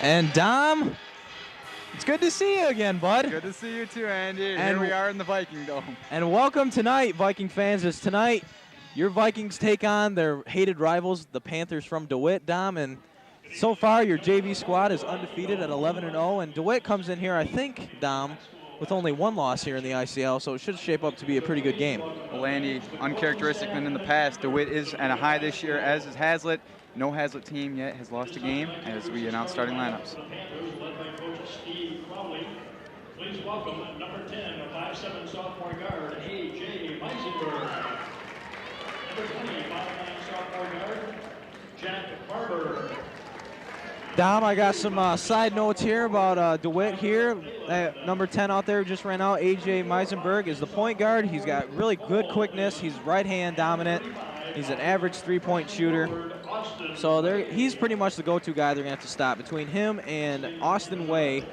And Dom, it's good to see you again, bud. Good to see you too, Andy. And here we are in the Viking Dome. And welcome tonight, Viking fans. As tonight, your Vikings take on their hated rivals, the Panthers from DeWitt, Dom. And so far, your JV squad is undefeated at 11-0. And DeWitt comes in here, I think, Dom, with only one loss here in the ICL, so it should shape up to be a pretty good game. Well, Andy, uncharacteristic than in the past, DeWitt is at a high this year, as is Hazlitt. No Hazlitt team yet has lost a game as we announce starting lineups. Please welcome number 10, a 5'7" sophomore guard, A.J. Meisenberg. Number 20, 5'9" sophomore guard, Jack Barber. Dom, I got some side notes here about DeWitt here. Number 10 out there just ran out. A.J. Meisenberg is the point guard. He's got really good quickness. He's right-hand dominant. He's an average three-point shooter. So he's pretty much the go-to guy they're going to have to stop. Between him and Austin Way,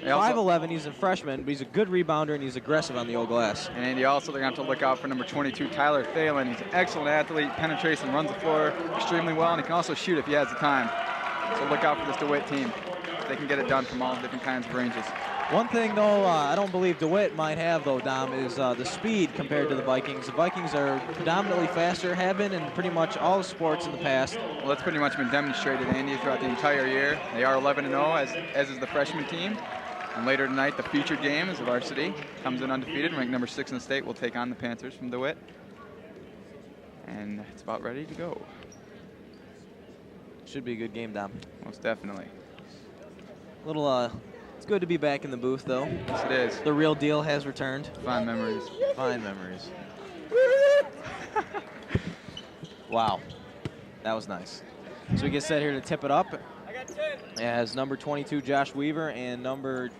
5'11", he's a freshman, but he's a good rebounder and he's aggressive on the old glass. And Andy, also they're going to have to look out for number 22, Tyler Thalen. He's an excellent athlete, penetrates and runs the floor extremely well, and he can also shoot if he has the time. So look out for this DeWitt team. They can get it done from all different kinds of ranges. One thing, though, I don't believe DeWitt might have, though, Dom, is the speed compared to the Vikings. The Vikings are predominantly faster, have been in pretty much all the sports in the past. Well, that's pretty much been demonstrated, Andy, throughout the entire year. They are 11-0, as is the freshman team. And later tonight, the featured game is the varsity. Comes in undefeated, ranked number 6 in the state. Will take on the Panthers from DeWitt. And it's about ready to go. Should be a good game, Dom. Most definitely. It's good to be back in the booth, though. Yes, it is. The real deal has returned. Fond memories. Fine memories. Wow. That was nice. So we get set here to tip it up. As number 22, Josh Weaver, and number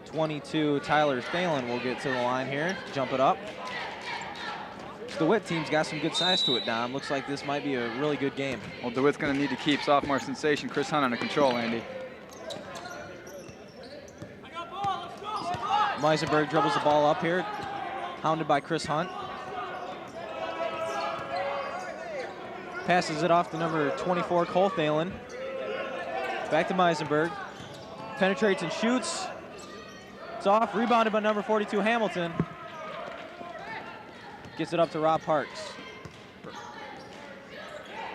22, Tyler Thalen will get to the line here, jump it up. The DeWitt team's got some good size to it, Dom. Looks like this might be a really good game. Well, DeWitt's going to need to keep sophomore sensation Chris Hunt under control, Andy. Meisenberg dribbles the ball up here, hounded by Chris Hunt. Passes it off to number 24, Cole Thalen. Back to Meisenberg. Penetrates and shoots. It's off, rebounded by number 42, Hamilton. Gets it up to Rob Parks.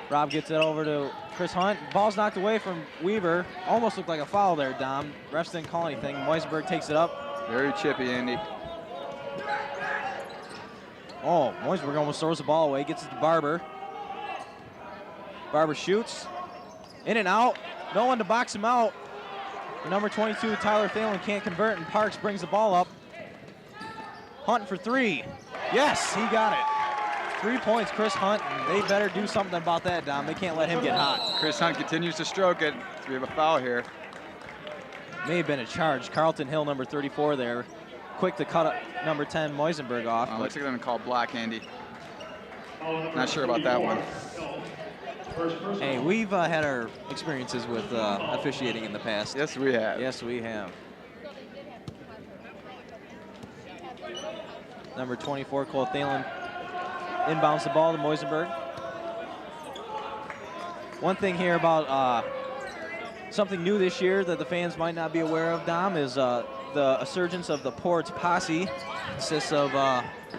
Rob gets it over to Chris Hunt. Ball's knocked away from Weaver. Almost looked like a foul there, Dom. Refs didn't call anything. Meisenberg takes it up. Very chippy, Andy. Oh, Meisenberg almost throws the ball away. Gets it to Barber. Barber shoots. In and out. No one to box him out. Number 22, Tyler Thalen, can't convert, and Parks brings the ball up. Hunt for three. Yes, he got it. 3 points, Chris Hunt, and they better do something about that, Dom. They can't let him get hot. Chris Hunt continues to stroke it. So we have a foul here. May have been a charge. Carlton Hill, number 34 there. Quick to cut number 10, Meisenberg off. Looks like they're going to call block, Andy. Not sure about that one. Hey, we've had our experiences with officiating in the past. Yes, we have. Yes, we have. Number 24, Cole Thalen, inbounds the ball to Meisenberg. One thing here about something new this year that the fans might not be aware of, Dom, is the resurgence of the Ports Posse. It consists of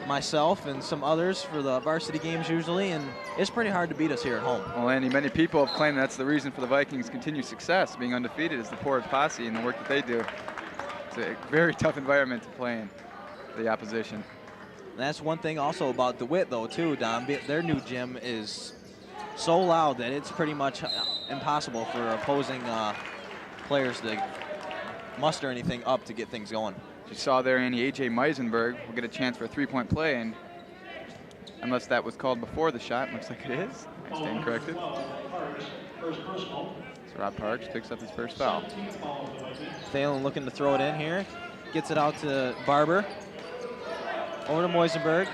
myself and some others for the varsity games usually, and it's pretty hard to beat us here at home. Well, Andy, many people have claimed that's the reason for the Vikings' continued success, being undefeated, is the Ports Posse and the work that they do. It's a very tough environment to play in, the opposition. And that's one thing also about DeWitt, though, too, Dom. Their new gym is so loud that it's pretty much impossible for opposing players to muster anything up to get things going. You saw there, Andy, A.J. Meisenberg will get a chance for a three-point play, and unless that was called before the shot, looks like it is. I stand corrected. So Rob Parks picks up his first foul. Thalen looking to throw it in here. Gets it out to Barber. Over to Meisenberg.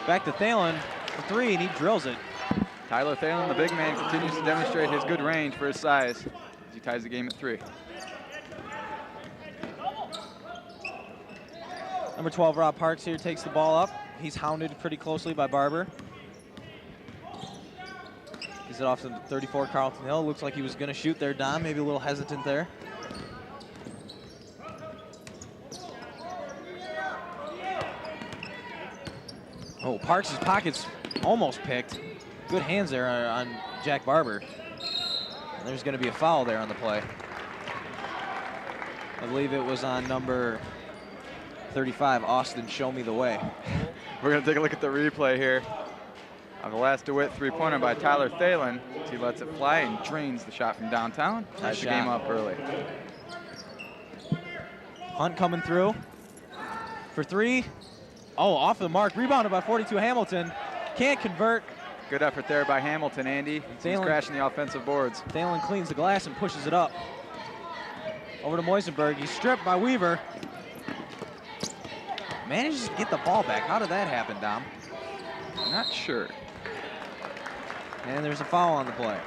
Back to Thalen for three, and he drills it. Tyler Thalen, the big man, continues to demonstrate his good range for his size as he ties the game at 3. Number 12, Rob Parks here takes the ball up. He's hounded pretty closely by Barber. He's it off to 34 Carlton Hill. Looks like he was going to shoot there, Dom. Maybe a little hesitant there. Oh, Parks' pockets almost picked. Good hands there on Jack Barber. And there's going to be a foul there on the play. I believe it was on number 35, Austin, Show Me the Way. We're going to take a look at the replay here of the last DeWitt three-pointer by Tyler Thalen. He lets it fly and drains the shot from downtown. Ties the game up early. Hunt coming through for three. Oh, off the mark. Rebounded by 42 Hamilton. Can't convert. Good effort there by Hamilton, Andy. He's crashing the offensive boards. Thalen cleans the glass and pushes it up. Over to Moisenberg. He's stripped by Weaver. Manages to get the ball back. How did that happen, Dom? Not sure. And there's a foul on the play.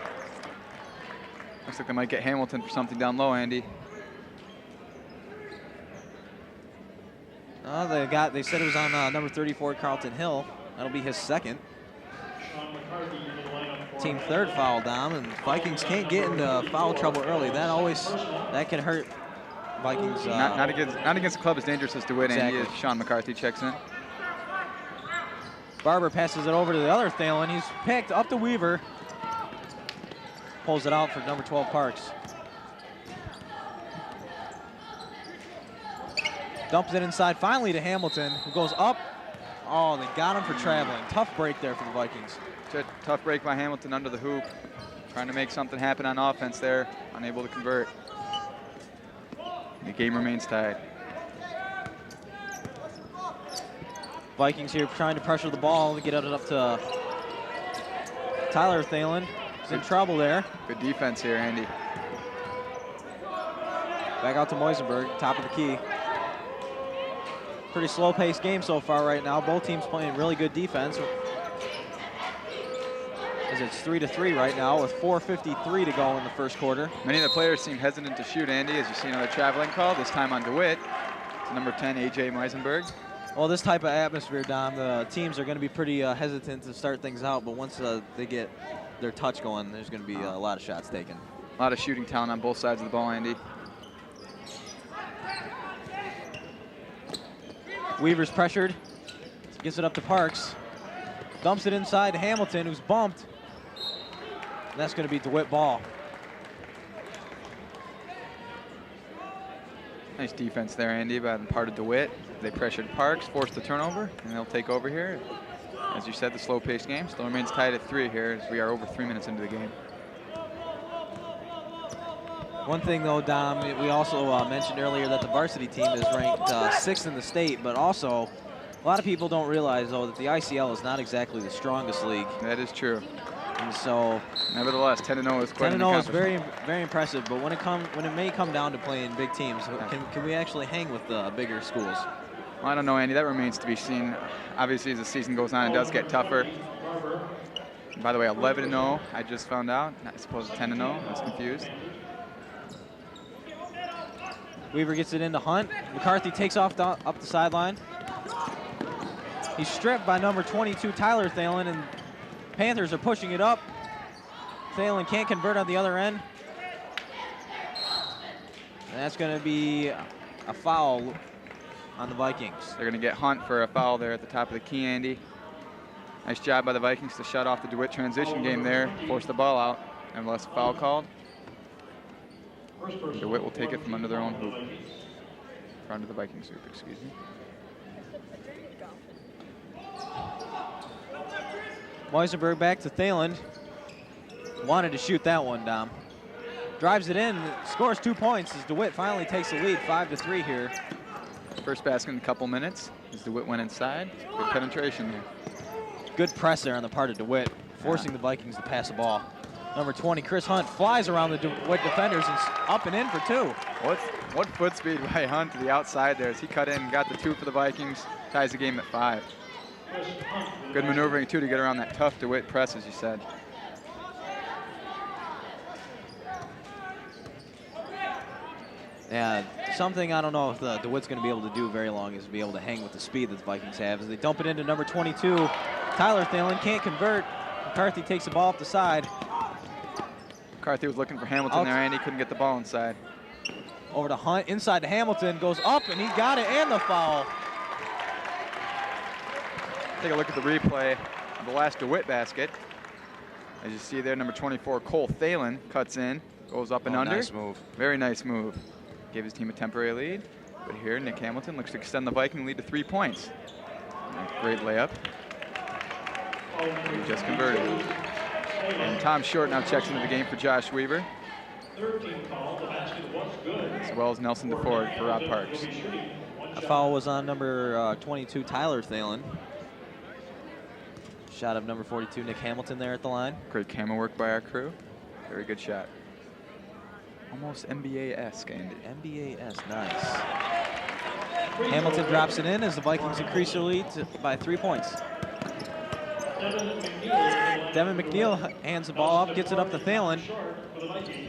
Looks like they might get Hamilton for something down low, Andy. Oh, they said it was on number 34, Carlton Hill. That'll be his second. Team third foul, Dom, and Vikings can't get into foul trouble early. That can hurt Vikings. Not against a club as dangerous as DeWitt, exactly. Andy, as Sean McCarthy checks in. Barber passes it over to the other Thalen. He's picked up to Weaver. Pulls it out for number 12, Parks. Dumps it inside finally to Hamilton, who goes up. Oh, they got him for traveling. Tough break there for the Vikings. Tough break by Hamilton under the hoop. Trying to make something happen on offense there. Unable to convert. The game remains tied. Vikings here trying to pressure the ball to get it up to Tyler Thalen. He's in trouble there. Good defense here, Andy. Back out to Moisenberg, top of the key. Pretty slow-paced game so far right now. Both teams playing really good defense. As it's 3-3 right now with 4:53 to go in the first quarter. Many of the players seem hesitant to shoot, Andy, as you see another traveling call, this time on DeWitt. It's number 10, A.J. Meisenberg. Well, this type of atmosphere, Dom, the teams are going to be pretty hesitant to start things out, but once they get their touch going, there's going to be a lot of shots taken. A lot of shooting talent on both sides of the ball, Andy. Weaver's pressured. Gets it up to Parks. Dumps it inside to Hamilton, who's bumped. And that's going to be DeWitt ball. Nice defense there, Andy, by the part of DeWitt. They pressured Parks, forced the turnover, and they'll take over here. As you said, the slow-paced game still remains tied at 3 here as we are over 3 minutes into the game. One thing, though, Dom, we also mentioned earlier that the varsity team is ranked 6th in the state, but also a lot of people don't realize, though, that the ICL is not exactly the strongest league. That is true. And so, nevertheless, 10-0 is quite an 10-0 is accomplishment. very impressive, but when it may come down to playing big teams, can we actually hang with the bigger schools? Well, I don't know, Andy. That remains to be seen. Obviously, as the season goes on, it does get tougher. And by the way, 11-0, I just found out. I suppose 10-0. I was confused. Weaver gets it into Hunt. McCarthy takes off up the sideline. He's stripped by number 22, Tyler Thalen, and Panthers are pushing it up. Thalen can't convert on the other end. And that's going to be a foul on the Vikings. They're going to get Hunt for a foul there at the top of the key, Andy. Nice job by the Vikings to shut off the DeWitt transition game there, force the ball out, and less foul called. DeWitt will take it from under their own hoop. Or under the Vikings hoop, excuse me. Moisenberg back to Thalen. Wanted to shoot that one, Dom. Drives it in, scores 2 points as DeWitt finally takes the lead, 5-3 here. First basket in a couple minutes as DeWitt went inside. Good penetration there. Good press there on the part of DeWitt, forcing the Vikings to pass the ball. Number 20, Chris Hunt, flies around the DeWitt defenders and up and in for 2. What foot speed by Hunt to the outside there as he cut in and got the 2 for the Vikings. Ties the game at 5. Good maneuvering, too, to get around that tough DeWitt press, as you said. Yeah, something I don't know if DeWitt's going to be able to do very long is be able to hang with the speed that the Vikings have. As they dump it into number 22, Tyler Thalen can't convert. McCarthy takes the ball off the side. McCarthy was looking for Hamilton there, and he couldn't get the ball inside. Over to Hunt, inside to Hamilton, goes up, and he got it, and the foul. Take a look at the replay of the last DeWitt basket. As you see there, number 24, Cole Thalen, cuts in, goes up and under. Nice move. Very nice move. Gave his team a temporary lead. But here, Nick Hamilton looks to extend the Viking lead to 3 points. Great layup. He just converted. And Tom Short now checks into the game for Josh Weaver. 13 call, the basket was good. As well as Nelson DeFord for Rob Parks. A foul was on number 22, Tyler Thalen. Shot of number 42, Nick Hamilton there at the line. Great camera work by our crew. Very good shot. Almost NBA-esque, Andy. NBA-esque, nice. Hamilton drops it in as the Vikings increase their lead by 3 points. Devin McNeil hands the ball up, gets it up to Thalen.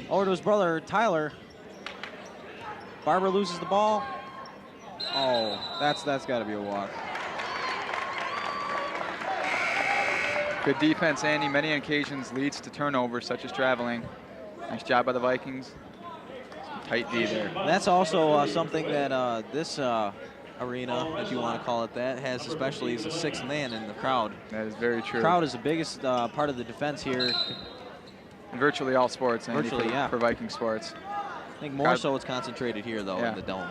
Over to his brother, Tyler. Barber loses the ball. Oh, that's got to be a walk. Good defense, Andy. Many occasions leads to turnovers, such as traveling. Nice job by the Vikings. Some tight D there. That's also something that this arena, if you want to call it that, has, especially as a sixth man in the crowd. That is very true. The crowd is the biggest part of the defense here. In virtually all sports, Andy, Virtually, yeah. for Viking sports. I think more so it's concentrated here, though, in the dome.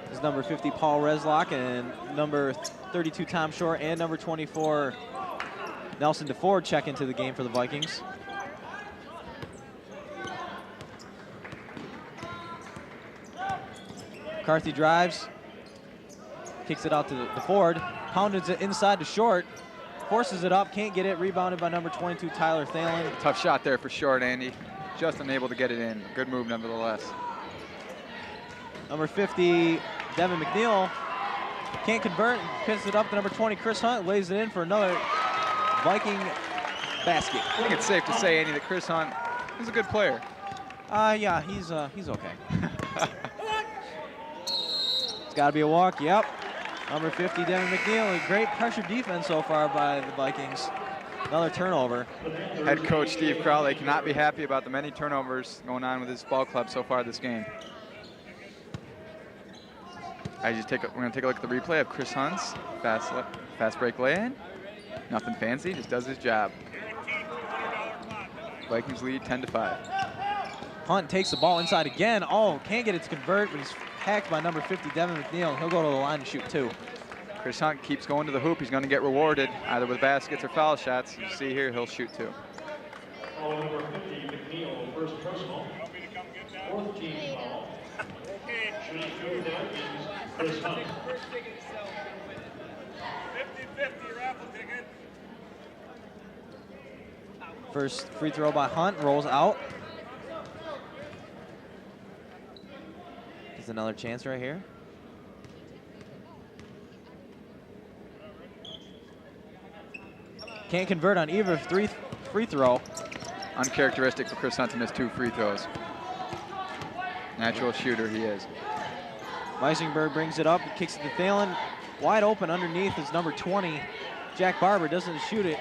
This is number 50, Paul Reslock, and number 32, Tom Short, and number 24, Nelson DeFord check into the game for the Vikings. McCarthy drives, kicks it out to DeFord, pounded it inside to Short, forces it up, can't get it, rebounded by number 22, Tyler Thalen. Tough shot there for Short, Andy. Just unable to get it in. Good move, nevertheless. Number 50, Devin McNeil, can't convert, picks it up to number 20, Chris Hunt, lays it in for another Viking basket. I think it's safe to say, Andy, that Chris Hunt is a good player. Yeah, he's okay. It's got to be a walk, yep. Number 50, Devin McNeil, great pressure defense so far by the Vikings. Another turnover. Head coach Steve Crowley cannot be happy about the many turnovers going on with his ball club so far this game. We're going to take a look at the replay of Chris Hunt's fast break lay-in. Nothing fancy, just does his job. Vikings lead 10-5. Hunt takes the ball inside again. Oh, can't get it to convert, but he's hacked by number 50, Devin McNeil. He'll go to the line and shoot 2. Chris Hunt keeps going to the hoop. He's going to get rewarded either with baskets or foul shots. You see here, he'll shoot 2. Foul number 50, McNeil, first personal. 4th team foul. Shooting 2, that is Chris Hunt. 50-50 raffle ticket. First free throw by Hunt, rolls out. There's another chance right here. Can't convert on either free throw. Uncharacteristic for Chris Hunt to miss 2 free throws. Natural shooter he is. Meisenberg brings it up, kicks it to Thalen. Wide open underneath is number 20. Jack Barber doesn't shoot it.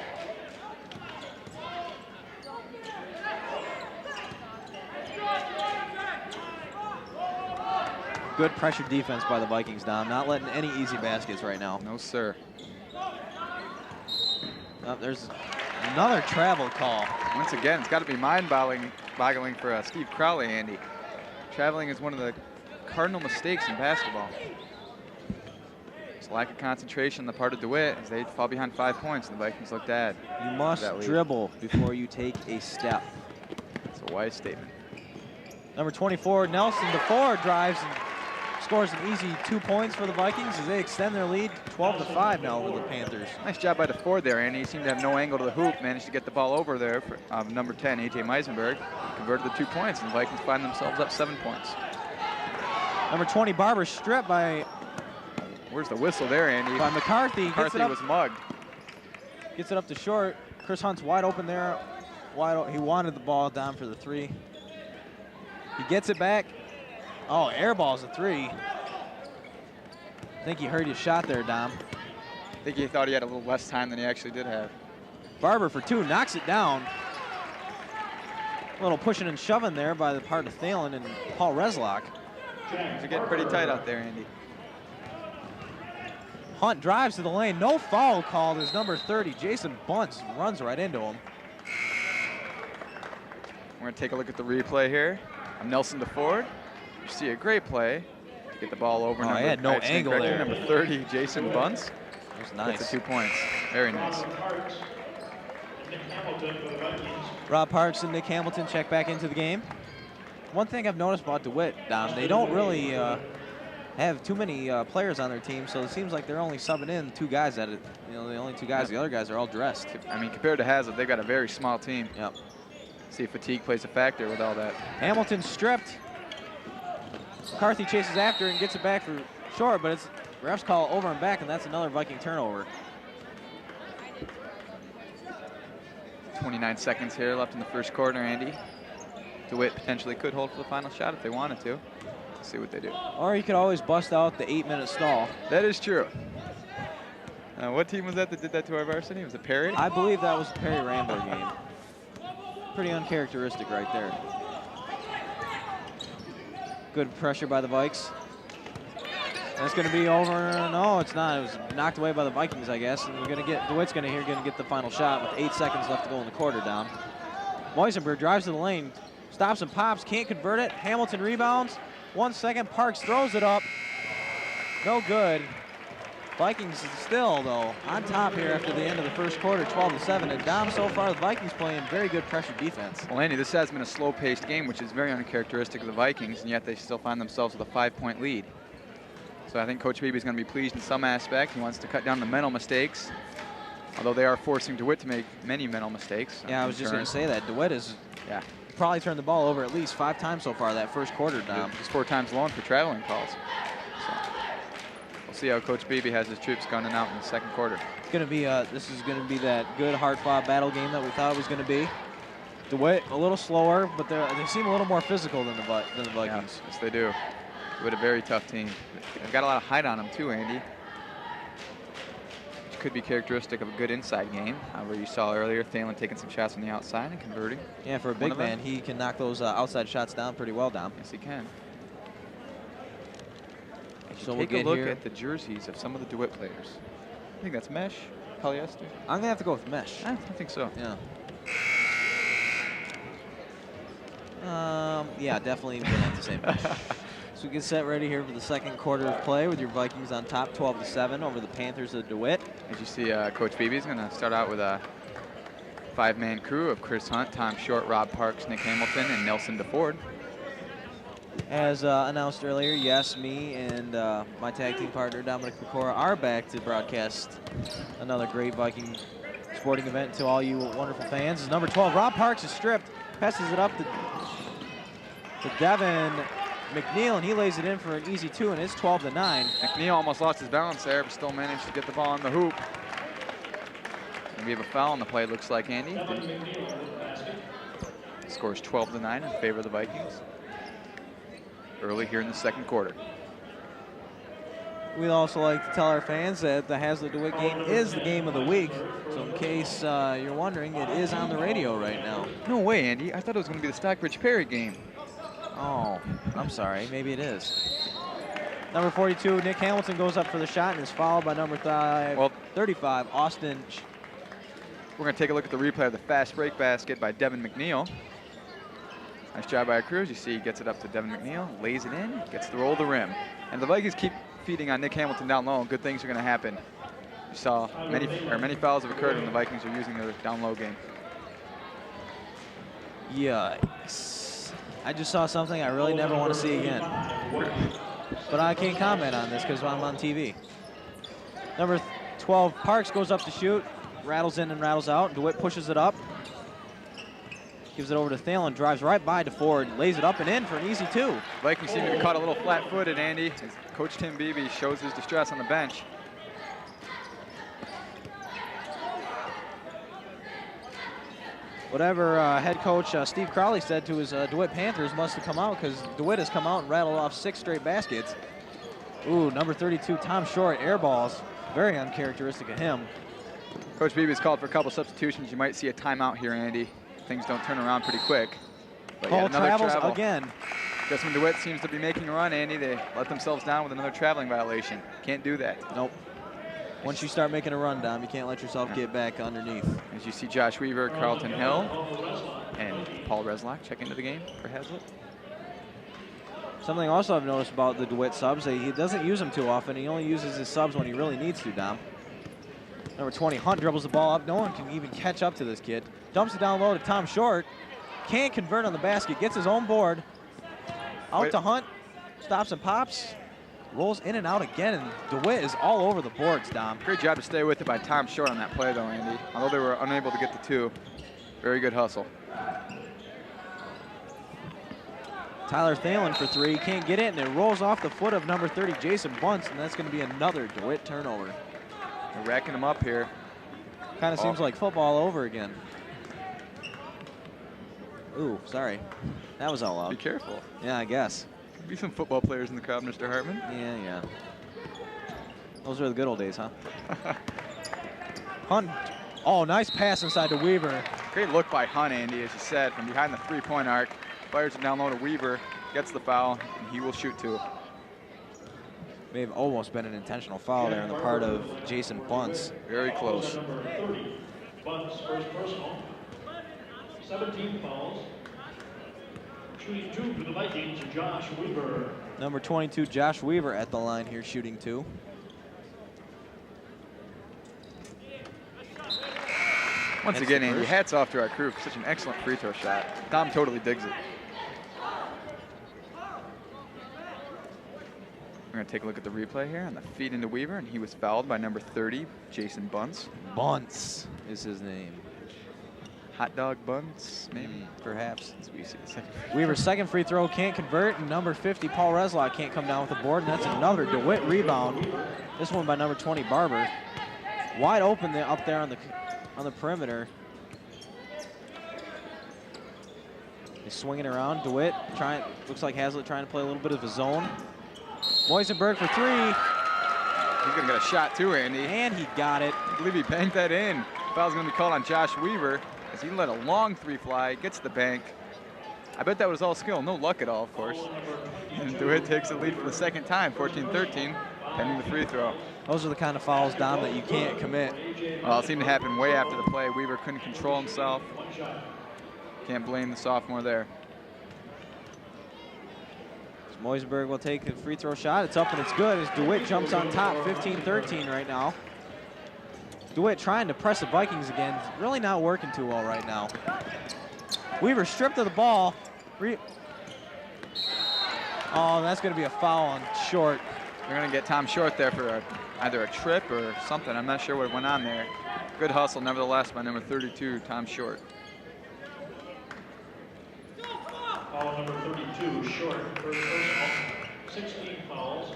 Good pressure defense by the Vikings, Dom. Not letting any easy baskets right now. No, sir. Oh, there's another travel call. Once again, it's got to be mind-boggling for Steve Crowley, Andy. Traveling is one of the cardinal mistakes in basketball. It's lack of concentration on the part of DeWitt as they fall behind 5 points and the Vikings look bad. You must dribble before you take a step. It's a wise statement. Number 24, Nelson DeFord drives and scores an easy 2 points for the Vikings as they extend their lead 12-5 now over the Panthers. Nice job by DeFord there, Andy. He seemed to have no angle to the hoop, managed to get the ball over there for number 10, A.J. Meisenberg. Converted the 2 points, and the Vikings find themselves up 7 points. Number 20, Barber stripped by... Where's the whistle there, Andy? By McCarthy. McCarthy was mugged. Gets it up to Short. Chris Hunt's wide open there. He wanted the ball down for the 3. He gets it back. Oh, air ball's a 3. I think he heard your shot there, Dom. I think he thought he had a little less time than he actually did have. Barber for 2, knocks it down. A little pushing and shoving there by the part of Thalen and Paul Reslock. Things are getting pretty tight out there, Andy. Hunt drives to the lane. No foul called as number 30, Jason Bunce, runs right into him. We're going to take a look at the replay here. I'm Nelson DeFord. You see a great play to get the ball over. Oh, he had no angle there. Number 30, Jason Bunce. That was nice. That's the 2 points. Very nice. Rob Parks and Nick Hamilton check back into the game. One thing I've noticed about DeWitt, Dom, they don't really have too many players on their team, so it seems like they're only subbing in 2 guys at it. You know, the only 2 guys. The other guys are all dressed. I mean, compared to Hazlitt, they've got a very small team. Yep. See if fatigue plays a factor with all that. Hamilton stripped. McCarthy chases after and gets it back for short, but it's refs call over and back, and that's another Viking turnover. 29 seconds here left in the first quarter, Andy. DeWitt potentially could hold for the final shot if they wanted to. Let's see what they do. Or you could always bust out the 8-minute stall. That is true. What team was that did that to our varsity? Was it Perry? I believe that was the Perry Rambler game. Pretty uncharacteristic right there. Good pressure by the Vikes. That's going to be over. No, it's not. It was knocked away by the Vikings, I guess. And we're going to get DeWitt's going to get the final shot with 8 seconds left to go in the quarter down. Moisenberg drives to the lane, stops and pops, can't convert it. Hamilton rebounds. 1 second. Parks throws it up. No good. Vikings still, though, on top here after the end of the first quarter, 12-7. And Dom, so far, the Vikings playing very good pressure defense. Well, Andy, this has been a slow-paced game, which is very uncharacteristic of the Vikings, and yet they still find themselves with a 5-point lead. So I think Coach Beebe is going to be pleased in some aspect. He wants to cut down the mental mistakes, although they are forcing DeWitt to make many mental mistakes. Yeah, I was just going to say that. DeWitt has probably turned the ball over at least 5 times so far that first quarter, Dom. He's 4 times alone for traveling calls. So we'll see how Coach Beebe has his troops gunning out in the second quarter. It's going to be this is going to be that good hard-fought battle game that we thought it was going to be. DeWitt a little slower, but they seem a little more physical than the Vikings. Yes, they do. DeWitt a very tough team. They've got a lot of height on them too, Andy, which could be characteristic of a good inside game. Where you saw earlier, Thalen taking some shots on the outside and converting. Yeah, for a big man, he can knock those outside shots down pretty well, Dom. Yes, he can. So take a look at the jerseys of some of the DeWitt players. I think that's mesh, polyester. I'm going to have to go with mesh. I think so. Yeah. Yeah, definitely going to have to say mesh. So we get set ready here for the second quarter of play with your Vikings on top 12-7 over the Panthers of DeWitt. As you see, Coach Beebe is going to start out with a 5-man crew of Chris Hunt, Tom Short, Rob Parks, Nick Hamilton, and Nelson DeFord. As announced earlier, yes, me and my tag team partner Dominic Pecora are back to broadcast another great Viking sporting event to all you wonderful fans. As number 12, Rob Parks is stripped, passes it up to Devin McNeil, and he lays it in for an easy 2, and it's 12-9. McNeil almost lost his balance there, but still managed to get the ball on the hoop. And we have a foul on the play, it looks like, Andy. Scores 12-9 in favor of the Vikings early here in the second quarter. We'd also like to tell our fans that the Hazlitt-DeWitt game is the game of the week. So in case you're wondering, it is on the radio right now. No way, Andy. I thought it was going to be the Stockbridge-Perry game. Oh, I'm sorry. Maybe it is. Number 42, Nick Hamilton goes up for the shot and is followed by number 35, Austin. We're going to take a look at the replay of the fast break basket by Devin McNeil. Nice job by our crew. As you see, he gets it up to Devin McNeil, lays it in, gets the roll to the rim. And the Vikings keep feeding on Nick Hamilton down low, and good things are going to happen. You saw many fouls have occurred when the Vikings are using their down low game. Yikes. I just saw something I really never want to see again. But I can't comment on this because I'm on TV. Number 12, Parks goes up to shoot, rattles in and rattles out. DeWitt pushes it up. Gives it over to Thalen, drives right by DeFord, lays it up and in for an easy 2. Vikings seem to be caught a little flat-footed, Andy, as Coach Tim Beebe shows his distress on the bench. Whatever head coach Steve Crowley said to his DeWitt Panthers must have come out, because DeWitt has come out and rattled off 6 straight baskets. Ooh, number 32, Tom Short, air balls. Very uncharacteristic of him. Coach Beebe's called for a couple substitutions. You might see a timeout here, Andy. Things don't turn around pretty quick. But Cole yet another travels travel. again. Jessamine DeWitt seems to be making a run, Andy. They let themselves down with another traveling violation. Can't do that. Nope. Once you start making a run, Dom, you can't let yourself get back underneath. As you see Josh Weaver, Carlton Hill, and Paul Reslock check into the game for Hazlitt. Something also I've noticed about the DeWitt subs, he doesn't use them too often. He only uses his subs when he really needs to, Dom. Number 20, Hunt dribbles the ball up. No one can even catch up to this kid. Dumps it down low to Tom Short. Can't convert on the basket. Gets his own board. Out to Hunt. Stops and pops. Rolls in and out again, and DeWitt is all over the boards, Dom. Great job to stay with it by Tom Short on that play, though, Andy. Although they were unable to get the two. Very good hustle. Tyler Thalen for three. Can't get it, and it rolls off the foot of number 30, Jason Bunce, and that's going to be another DeWitt turnover. They're racking them up here. Kind of seems like football over again. Ooh, sorry. That was all loud. Be careful. Yeah, I guess. Could be some football players in the crowd, Mr. Hartman. Yeah. Those were the good old days, huh? Hunt. Oh, nice pass inside to Weaver. Great look by Hunt, Andy, as you said, from behind the three-point arc. Fires it down low to Weaver, gets the foul, and he will shoot two. May have almost been an intentional foul there on the part of Jason Bunce. Very close. Number 30, Bunce, first personal. 17 fouls. Shooting two for the Vikings, Josh Weaver. Number 22, Josh Weaver at the line here, shooting two. Once again, Andy, hats off to our crew for such an excellent free throw shot. Dom totally digs it. We're going to take a look at the replay here on the feed into Weaver, and he was fouled by number 30, Jason Bunce. Bunce is his name. Hot dog Bunce, maybe? Perhaps. As we see the second. Weaver's second free throw can't convert, and number 50, Paul Reslock, can't come down with the board, and that's another DeWitt rebound. This one by number 20, Barber. Wide open there, up there on the perimeter. He's swinging around. DeWitt looks like Hazlitt trying to play a little bit of a zone. Moisenberg for three. He's going to get a shot too, Andy. And he got it. I believe he banked that in. Foul's going to be called on Josh Weaver as he let a long three fly, gets the bank. I bet that was all skill. No luck at all, of course. And DeWitt takes the lead for the second time, 14-13, pending the free throw. Those are the kind of fouls, Dom, that you can't commit. Well, it seemed to happen way after the play. Weaver couldn't control himself. Can't blame the sophomore there. Moisenberg will take the free throw shot. It's up and it's good as DeWitt jumps on top, 15-13 right now. DeWitt trying to press the Vikings again. It's really not working too well right now. Weaver stripped of the ball. Oh, that's going to be a foul on Short. They're going to get Tom Short there for either a trip or something. I'm not sure what went on there. Good hustle, nevertheless, by number 32, Tom Short. Foul number 32, Short, first personal. 16 fouls.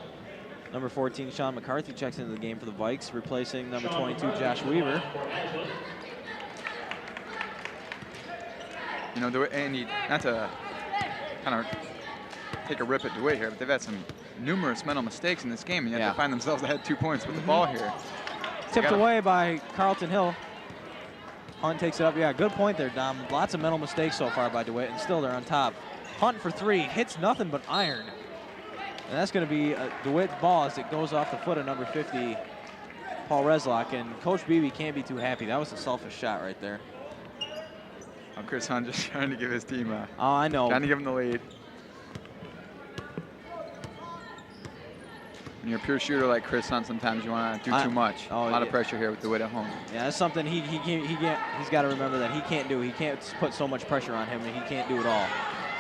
Number 14, Sean McCarthy checks into the game for the Vikes, replacing number 22, Josh Weaver. You know, Andy, not to kind of take a rip at DeWitt here, but they've had some numerous mental mistakes in this game, and yet they find themselves ahead 2 points with the ball here. Tipped away by Carlton Hill. Hunt takes it up. Yeah, good point there, Dom. Lots of mental mistakes so far by DeWitt, and still they're on top. Hunt for three, hits nothing but iron. And that's going to be DeWitt's ball as it goes off the foot of number 50, Paul Reslock. And Coach Beebe can't be too happy. That was a selfish shot right there. Chris Hunt just trying to give his team I know. Trying to give him the lead. When you're a pure shooter like Chris Hunt, sometimes you want to do too much. A lot of pressure here with DeWitt at home. Yeah, that's something he's got to remember that he can't do. He can't put so much pressure on him, and he can't do it all.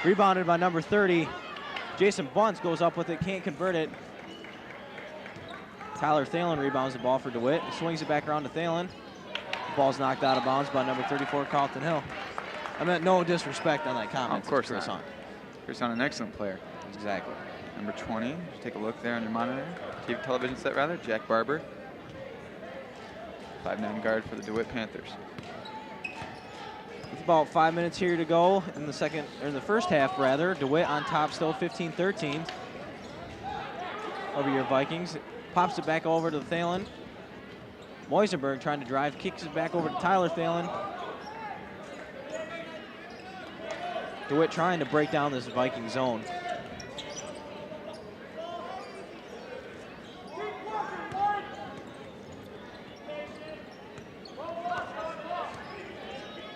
Rebounded by number 30. Jason Bunce goes up with it, can't convert it. Tyler Thalen rebounds the ball for DeWitt. Swings it back around to Thalen. The ball's knocked out of bounds by number 34, Carlton Hill. I meant no disrespect on that comment. Of course Chris not. Hunt. Chris Hunt, an excellent player. Exactly. Number 20, just take a look there on your monitor. Television set, rather. Jack Barber. 5'9" guard for the DeWitt Panthers. With about 5 minutes here to go in the first half, rather. DeWitt on top still 15-13 over your Vikings. Pops it back over to Thalen. Moisenberg trying to drive, kicks it back over to Tyler Thalen. DeWitt trying to break down this Viking zone.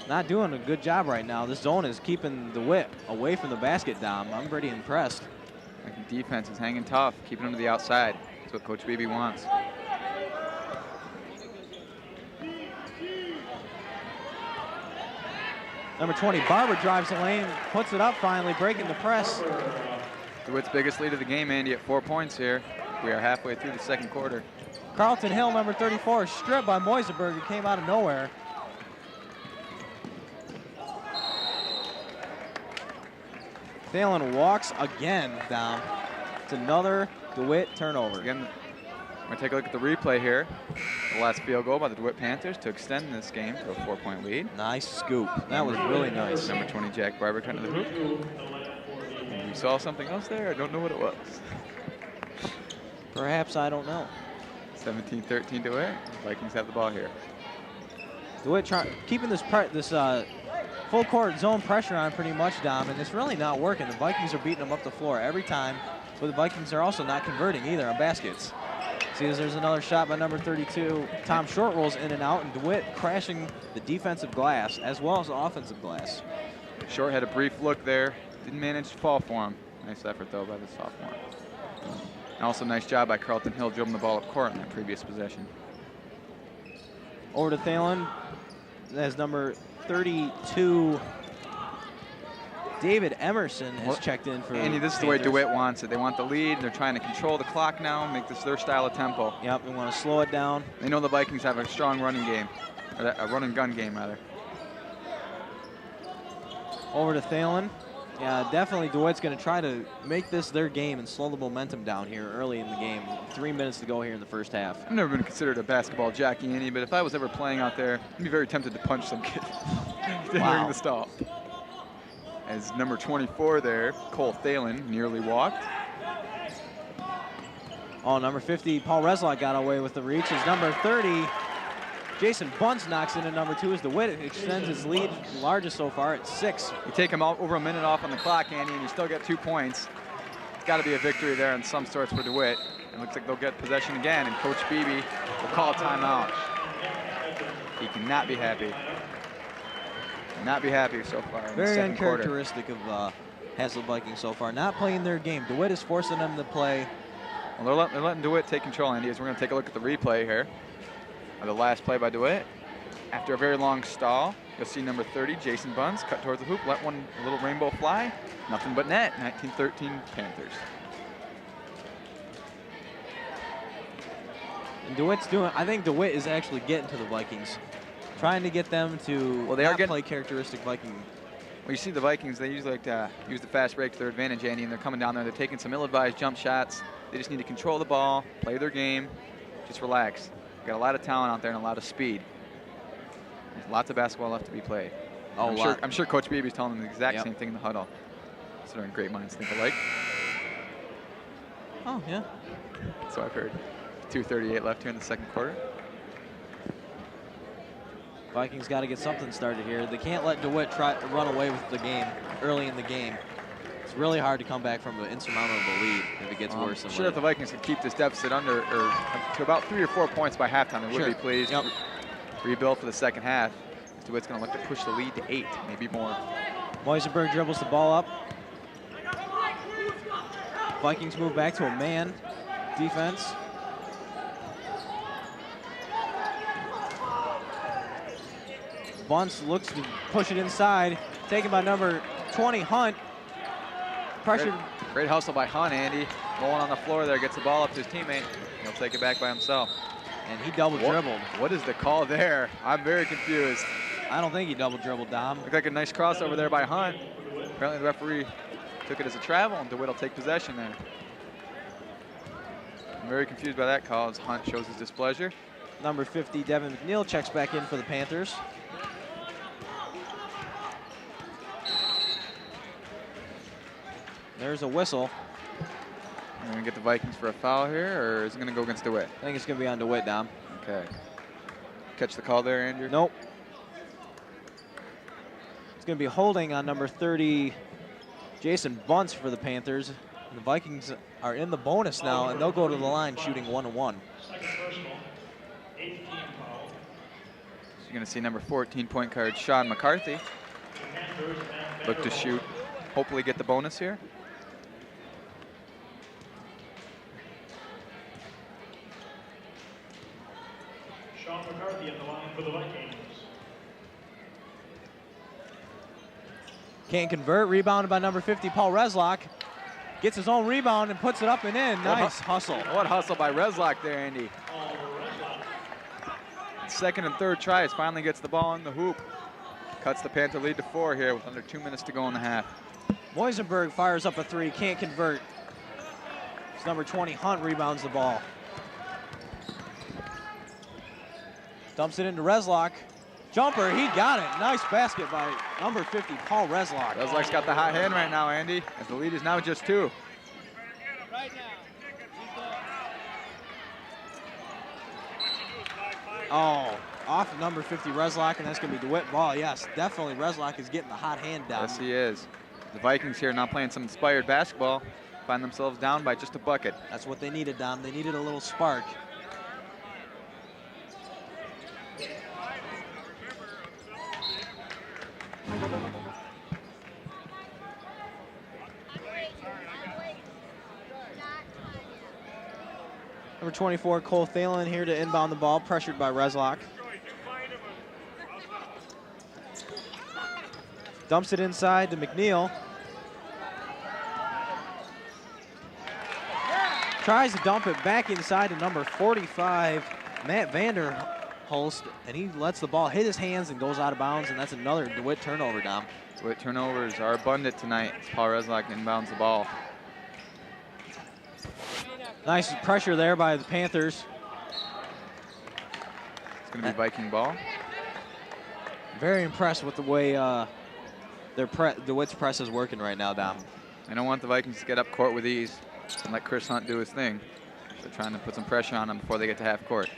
Not doing a good job right now. This zone is keeping DeWitt away from the basket, Dom. I'm pretty impressed. Viking defense is hanging tough, keeping them to the outside. That's what Coach Beebe wants. Number 20, Barber drives the lane, puts it up finally, breaking the press. DeWitt's biggest lead of the game, Andy, at 4 points here. We are halfway through the second quarter. Carlton Hill, number 34, stripped by Moisenberg, who came out of nowhere. Thalen walks again down. It's another DeWitt turnover. Again, we're going to take a look at the replay here. The last field goal by the DeWitt Panthers to extend this game to a 4-point lead. Nice scoop. That was really nice. Number 20, Jack Barber, cutting to the hoop. And we saw something else there. I don't know what it was. Perhaps, I don't know. 17-13 DeWitt. Vikings have the ball here. DeWitt keeping this full court zone pressure on pretty much, Dom, and it's really not working. The Vikings are beating them up the floor every time, but the Vikings are also not converting either on baskets. See, as there's another shot by number 32. Tom Short rolls in and out, and DeWitt crashing the defensive glass as well as the offensive glass. Short had a brief look there. Didn't manage to fall for him. Nice effort, though, by the sophomore. And also nice job by Carlton Hill dribbling the ball up court in that previous possession. Over to Thalen as number 32, David Emerson has checked in for Andy, this is the way DeWitt wants it. They want the lead. They're trying to control the clock now, make this their style of tempo. Yep, they want to slow it down. They know the Vikings have a strong running game, or a run and gun game, rather. Over to Thalen. Yeah, definitely DeWitt's going to try to make this their game and slow the momentum down here early in the game. 3 minutes to go here in the first half. I've never been considered a basketball jockey, Andy, but if I was ever playing out there, I'd be very tempted to punch some kid during the stop. As number 24 there, Cole Thalen, nearly walked. Oh, number 50, Paul Reslot got away with the reach. As number 30, Jason Bunce knocks into number 2 as DeWitt extends his lead, largest so far at 6. You take him out over a minute off on the clock, Andy, and you still get 2 points. It's got to be a victory there in some sorts for DeWitt. It looks like they'll get possession again, and Coach Beebe will call a timeout. He cannot be happy. Not be happy so far in the Very second quarter. uncharacteristic of Hassel Vikings so far. Not playing their game. DeWitt is forcing them to play. Well, they're letting DeWitt take control, Andy, as we're going to take a look at the replay here of the last play by DeWitt. After a very long stall, you'll see number 30, Jason Bunce, cut towards the hoop, let one little rainbow fly. Nothing but net, 19-13 Panthers. And DeWitt's doing, I think DeWitt is actually getting to the Vikings. Trying to get them to play characteristic Viking. Well, you see the Vikings, they usually like to use the fast break to their advantage, Andy, and they're coming down there. They're taking some ill-advised jump shots. They just need to control the ball, play their game, just relax. Got a lot of talent out there and a lot of speed. There's lots of basketball left to be played. Oh, I'm sure Coach Beebe is telling them the exact same thing in the huddle. Considering great minds think alike. Oh, yeah. So I've heard. 2:38 left here in the second quarter. Vikings got to get something started here. They can't let DeWitt try to run away with the game early in the game. It's really hard to come back from an insurmountable lead if it gets worse. I'm sure if the Vikings could keep this deficit under or to about 3 or 4 points by halftime, they would be pleased. Yep. Rebuild for the second half. DeWitt's going to look to push the lead to 8, maybe more. Moisenberg dribbles the ball up. Vikings move back to a man defense. Bunce looks to push it inside. Taken by number 20, Hunt. Pressured. Great hustle by Hunt, Andy. Rolling on the floor there, gets the ball up to his teammate. He'll take it back by himself. And he double dribbled. What is the call there? I'm very confused. I don't think he double dribbled, Dom. Looked like a nice crossover there by Hunt. Apparently the referee took it as a travel, and DeWitt will take possession there. I'm very confused by that call as Hunt shows his displeasure. Number 50, Devin McNeil, checks back in for the Panthers. There's a whistle. We're going to get the Vikings for a foul here, or is it going to go against DeWitt? I think it's going to be on DeWitt, Dom. Okay. Catch the call there, Andrew? Nope. It's going to be holding on number 30, Jason Bunce for the Panthers. The Vikings are in the bonus now, and they'll go to the line shooting 1-1. Second personal, 8th team foul. So you're going to see number 14 point guard Sean McCarthy look to shoot, hopefully get the bonus here. Sean McCarthy on the line for the Vikings. Can't convert. Rebounded by number 50, Paul Reslock. Gets his own rebound and puts it up and in. Nice hustle. What hustle by Reslock there, Andy. Second and third tries, finally gets the ball in the hoop. Cuts the Panther lead to 4 here with under 2 minutes to go in the half. Moisenberg fires up a 3, can't convert. It's number 20, Hunt, rebounds the ball. Dumps it into Reslock. Jumper, he got it. Nice basket by number 50, Paul Reslock. Reslock's got the hot hand right now, Andy, as the lead is now just 2. Oh, off number 50, Reslock, and that's going to be DeWitt ball. Yes, definitely Reslock is getting the hot hand down. Yes, he is. The Vikings here now playing some inspired basketball, find themselves down by just a bucket. That's what they needed, Dom. They needed a little spark. Number 24, Cole Thalen here to inbound the ball, pressured by Reslock. Dumps it inside to McNeil. Tries to dump it back inside to number 45, Matt Vanderhulst, and he lets the ball hit his hands and goes out of bounds, and that's another DeWitt turnover, Dom. DeWitt turnovers are abundant tonight as Paul Reslock inbounds the ball. Nice pressure there by the Panthers. It's going to be Viking ball. Very impressed with the way DeWitt's press is working right now, Dom. I don't want the Vikings to get up court with ease and let Chris Hunt do his thing. They're trying to put some pressure on him before they get to half court.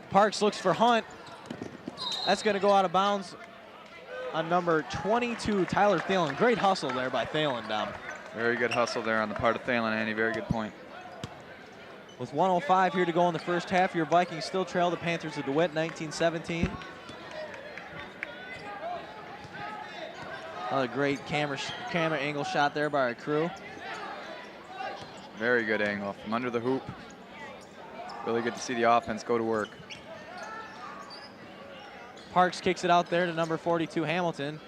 Parks looks for Hunt. That's going to go out of bounds on number 22, Tyler Thalen. Great hustle there by Thalen, Dom. Very good hustle there on the part of Thalen, Andy. Very good point. With 1:05 here to go in the first half, your Vikings still trail the Panthers of DeWitt, 19-17. Another great camera angle shot there by our crew. Very good angle from under the hoop. Really good to see the offense go to work. Parks kicks it out there to number 42, Hamilton.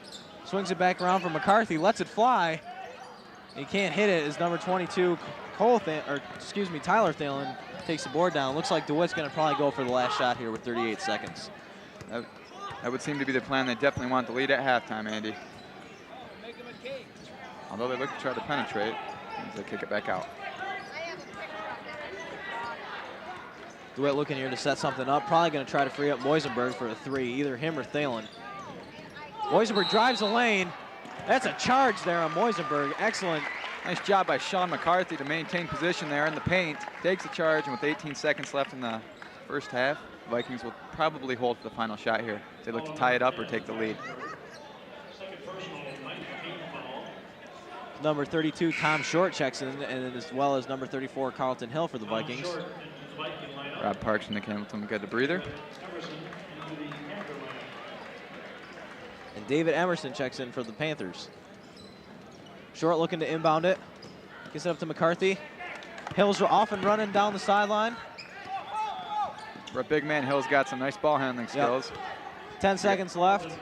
Swings it back around for McCarthy, lets it fly. He can't hit it as number 22, Tyler Thalen takes the board down. Looks like DeWitt's going to probably go for the last shot here with 38 seconds. That would seem to be the plan. They definitely want the lead at halftime, Andy. Although they look to try to penetrate as they kick it back out. DeWitt looking here to set something up. Probably going to try to free up Moisenberg for a 3, either him or Thalen. Moisenberg drives the lane. That's a charge there on Moisenberg. Excellent. Nice job by Sean McCarthy to maintain position there in the paint. Takes the charge, and with 18 seconds left in the first half, the Vikings will probably hold for the final shot here. They look to tie it up or take the lead. Number 32, Tom Short checks in, and as well as number 34, Carlton Hill for the Vikings. Rob Parks and Nick Hamilton will get a breather. And David Emerson checks in for the Panthers. Short looking to inbound it. Gets it up to McCarthy. Hill's off and running down the sideline. For a big man, Hill's got some nice ball handling skills. 10 seconds left.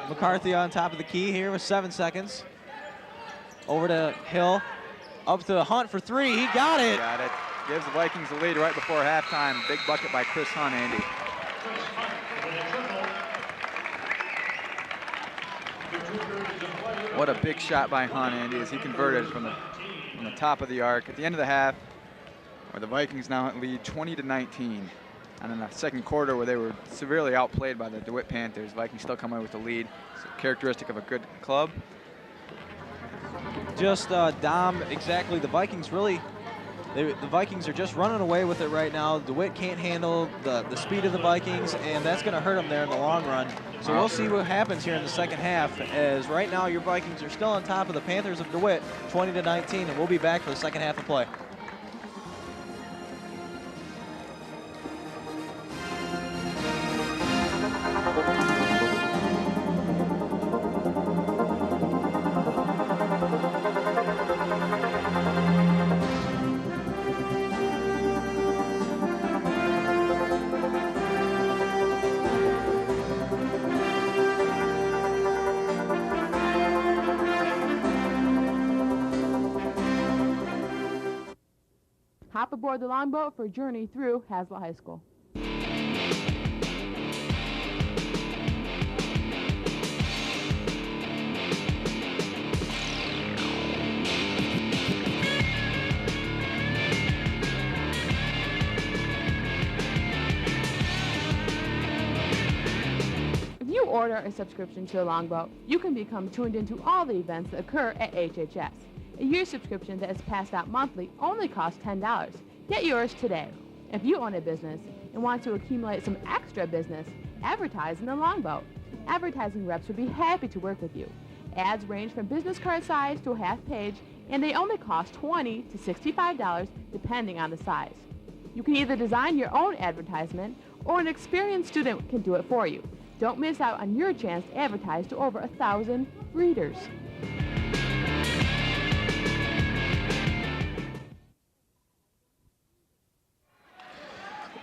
McCarthy on top of the key here with 7 seconds. Over to Hill. Up to Hunt for 3. He got it. Got it. Gives the Vikings the lead right before halftime. Big bucket by Chris Hunt, Andy. What a big shot by Hunt, Andy, as he converted from the top of the arc at the end of the half, where the Vikings now lead 20-19. And in the second quarter, where they were severely outplayed by the DeWitt Panthers, Vikings still come away with the lead. It's a characteristic of a good club. Just Dom, exactly. The Vikings really The Vikings are just running away with it right now. DeWitt can't handle the speed of the Vikings, and that's going to hurt them there in the long run. So we'll see what happens here in the second half, as right now your Vikings are still on top of the Panthers of DeWitt, 20-19, and we'll be back for the second half of play. Hop aboard the longboat for a journey through Hazlitt High School. If you order a subscription to the longboat, you can become tuned into all the events that occur at HHS. A year subscription that is passed out monthly only costs $10. Get yours today. If you own a business and want to accumulate some extra business, advertise in the longboat. Advertising reps would be happy to work with you. Ads range from business card size to a half page, and they only cost $20 to $65 depending on the size. You can either design your own advertisement or an experienced student can do it for you. Don't miss out on your chance to advertise to over 1,000 readers.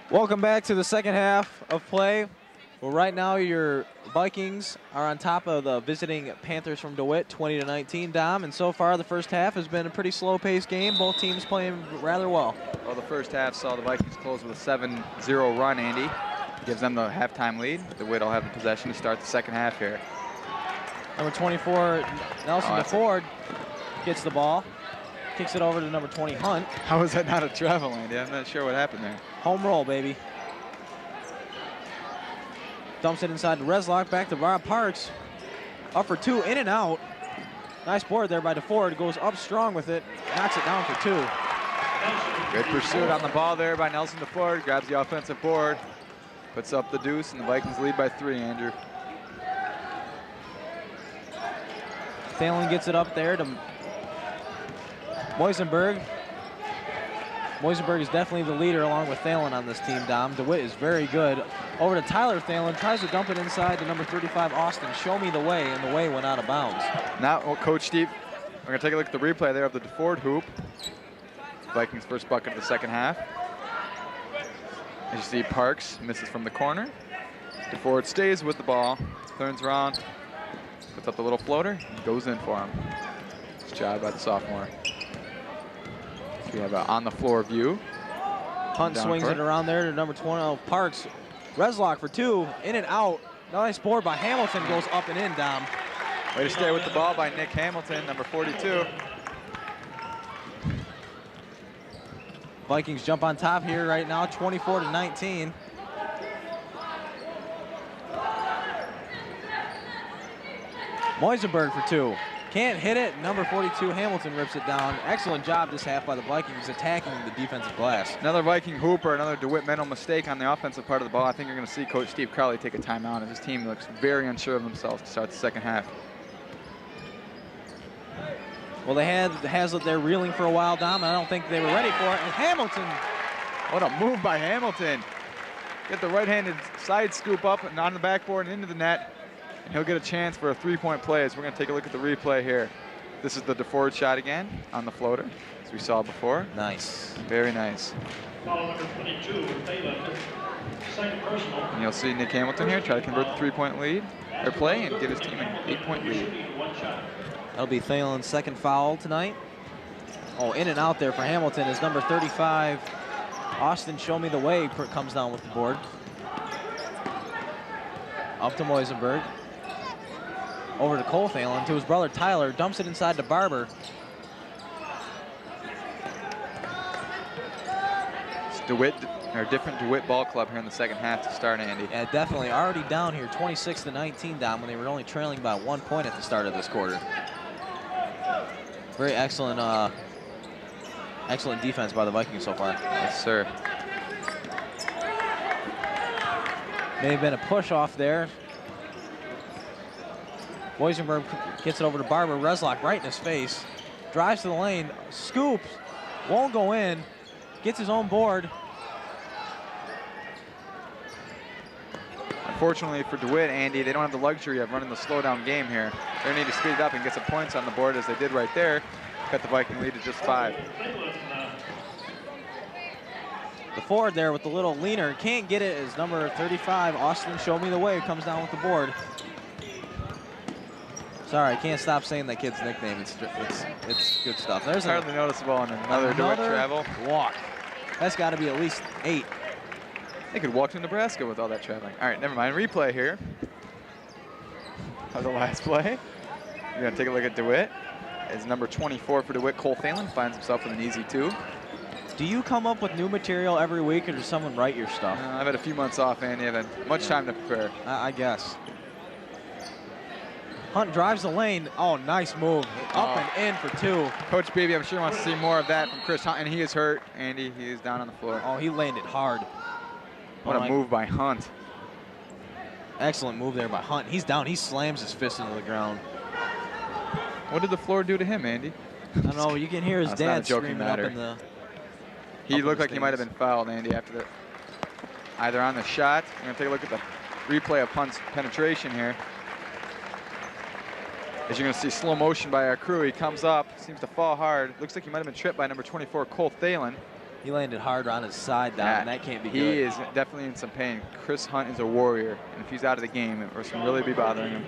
Welcome back to the second half of play. Well, right now your Vikings are on top of the visiting Panthers from DeWitt, 20-19, Dom. And so far, the first half has been a pretty slow-paced game. Both teams playing rather well. Well, the first half saw the Vikings close with a 7-0 run, Andy. Gives them the halftime lead. DeWitt will have the possession to start the second half here. Number 24, Nelson DeFord, gets the ball. Kicks it over to number 20, Hunt. How is that not a travel, Andy? I'm not sure what happened there. Home roll, baby. Dumps it inside to Reslock, back to Rob Parks. Up for two, in and out. Nice board there by DeFord. Goes up strong with it, knocks it down for two. Good pursuit on the ball there by Nelson DeFord. Grabs the offensive board, puts up the deuce, and the Vikings lead by 3, Andrew. Thalen gets it up there to Moisenberg. Moisenberg is definitely the leader along with Thalen on this team, Dom. DeWitt is very good. Over to Tyler Thalen, tries to dump it inside to number 35, Austin. Show me the way, and the way went out of bounds. Now, Coach Steve, we're going to take a look at the replay there of the DeFord hoop. Vikings' first bucket of the second half. As you see, Parks misses from the corner. DeFord stays with the ball, turns around, puts up the little floater, and goes in for him. Nice job by the sophomore. So we have an on-the-floor view. Hunt swings it around there to number 20, Parks. Reslock for two, in and out. Nice board by Hamilton, goes up and in, Dom. Way to stay with the ball by Nick Hamilton, number 42. Vikings jump on top here right now, 24-19. Moisenberg for two. Can't hit it. Number 42, Hamilton rips it down. Excellent job this half by the Vikings attacking the defensive glass. Another Viking hooper, another DeWitt mental mistake on the offensive part of the ball. I think you're going to see Coach Steve Crowley take a timeout, and his team looks very unsure of themselves to start the second half. Well, they had Hazlitt there reeling for a while, Dom, and I don't think they were ready for it. And Hamilton. What a move by Hamilton. Get the right-handed side scoop up and on the backboard and into the net. And he'll get a chance for a three-point play as we're going to take a look at the replay here. This is the DeFord shot again on the floater, as we saw before. Nice. Very nice. Foul number 22, Thalen, second personal. And you'll see Nick Hamilton here try to convert the three-point lead, or play, and give his team an 8-point lead. That'll be Thalen's second foul tonight. Oh, in and out there for Hamilton is number 35. Austin, show me the way, comes down with the board. Up to Moisenberg. Over to Cole Thalen, to his brother Tyler, dumps it inside to Barber. It's DeWitt, or a different DeWitt ball club here in the second half to start, Andy. Yeah, definitely already down here, 26-19 down when they were only trailing by 1 point at the start of this quarter. Very excellent Excellent defense by the Vikings so far. Yes, sir. May have been a push off there. Boysenberg gets it over to Barber. Reslock right in his face. Drives to the lane, scoops, won't go in, gets his own board. Unfortunately for DeWitt, Andy, they don't have the luxury of running the slow-down game here. They need to speed it up and get some points on the board as they did right there. Cut the Viking lead to just 5. The forward there with the little leaner can't get it as number 35, Austin Show Me the Way, comes down with the board. Sorry, I can't stop saying that kid's nickname. It's good stuff. There's hardly noticeable on another DeWitt travel. Walk. That's got to be at least 8. They could walk to Nebraska with all that traveling. All right, never mind. Replay here of the last play. We're going to take a look at DeWitt. As number 24 for DeWitt, Cole Thalen, finds himself with an easy 2. Do you come up with new material every week, or does someone write your stuff? I've had a few months off, Andy. I've had much time to prepare. I guess. Hunt drives the lane. Oh, nice move. Up and in for 2. Coach Beebe, I'm sure wants to see more of that from Chris Hunt, and he is hurt. Andy, he is down on the floor. Oh, he landed hard. What a move by Hunt. Excellent move there by Hunt. He's down. He slams his fist into the ground. What did the floor do to him, Andy? I don't know. You can hear his dad screaming up in the... He looked like he might have been fouled, Andy, after the... Either on the shot. We're going to take a look at the replay of Hunt's penetration here. As you're going to see slow motion by our crew, he comes up, seems to fall hard. Looks like he might have been tripped by number 24, Cole Thalen. He landed hard on his side down, and that can't be good. He is definitely in some pain. Chris Hunt is a warrior, and if he's out of the game, it can really be bothering him.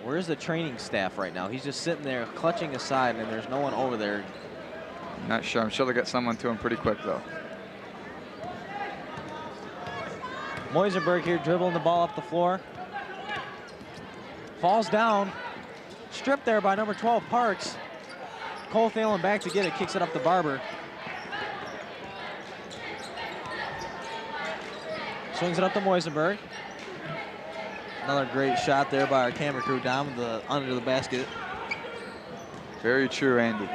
Where's the training staff right now? He's just sitting there clutching his side, and there's no one over there. Not sure. I'm sure they'll get someone to him pretty quick, though. Moisenberg here dribbling the ball up the floor. Falls down. Stripped there by number 12, Parks. Cole Thalen back to get it, kicks it up to Barber. Swings it up to Moisenberg. Another great shot there by our camera crew down under the basket. Very true, Andy.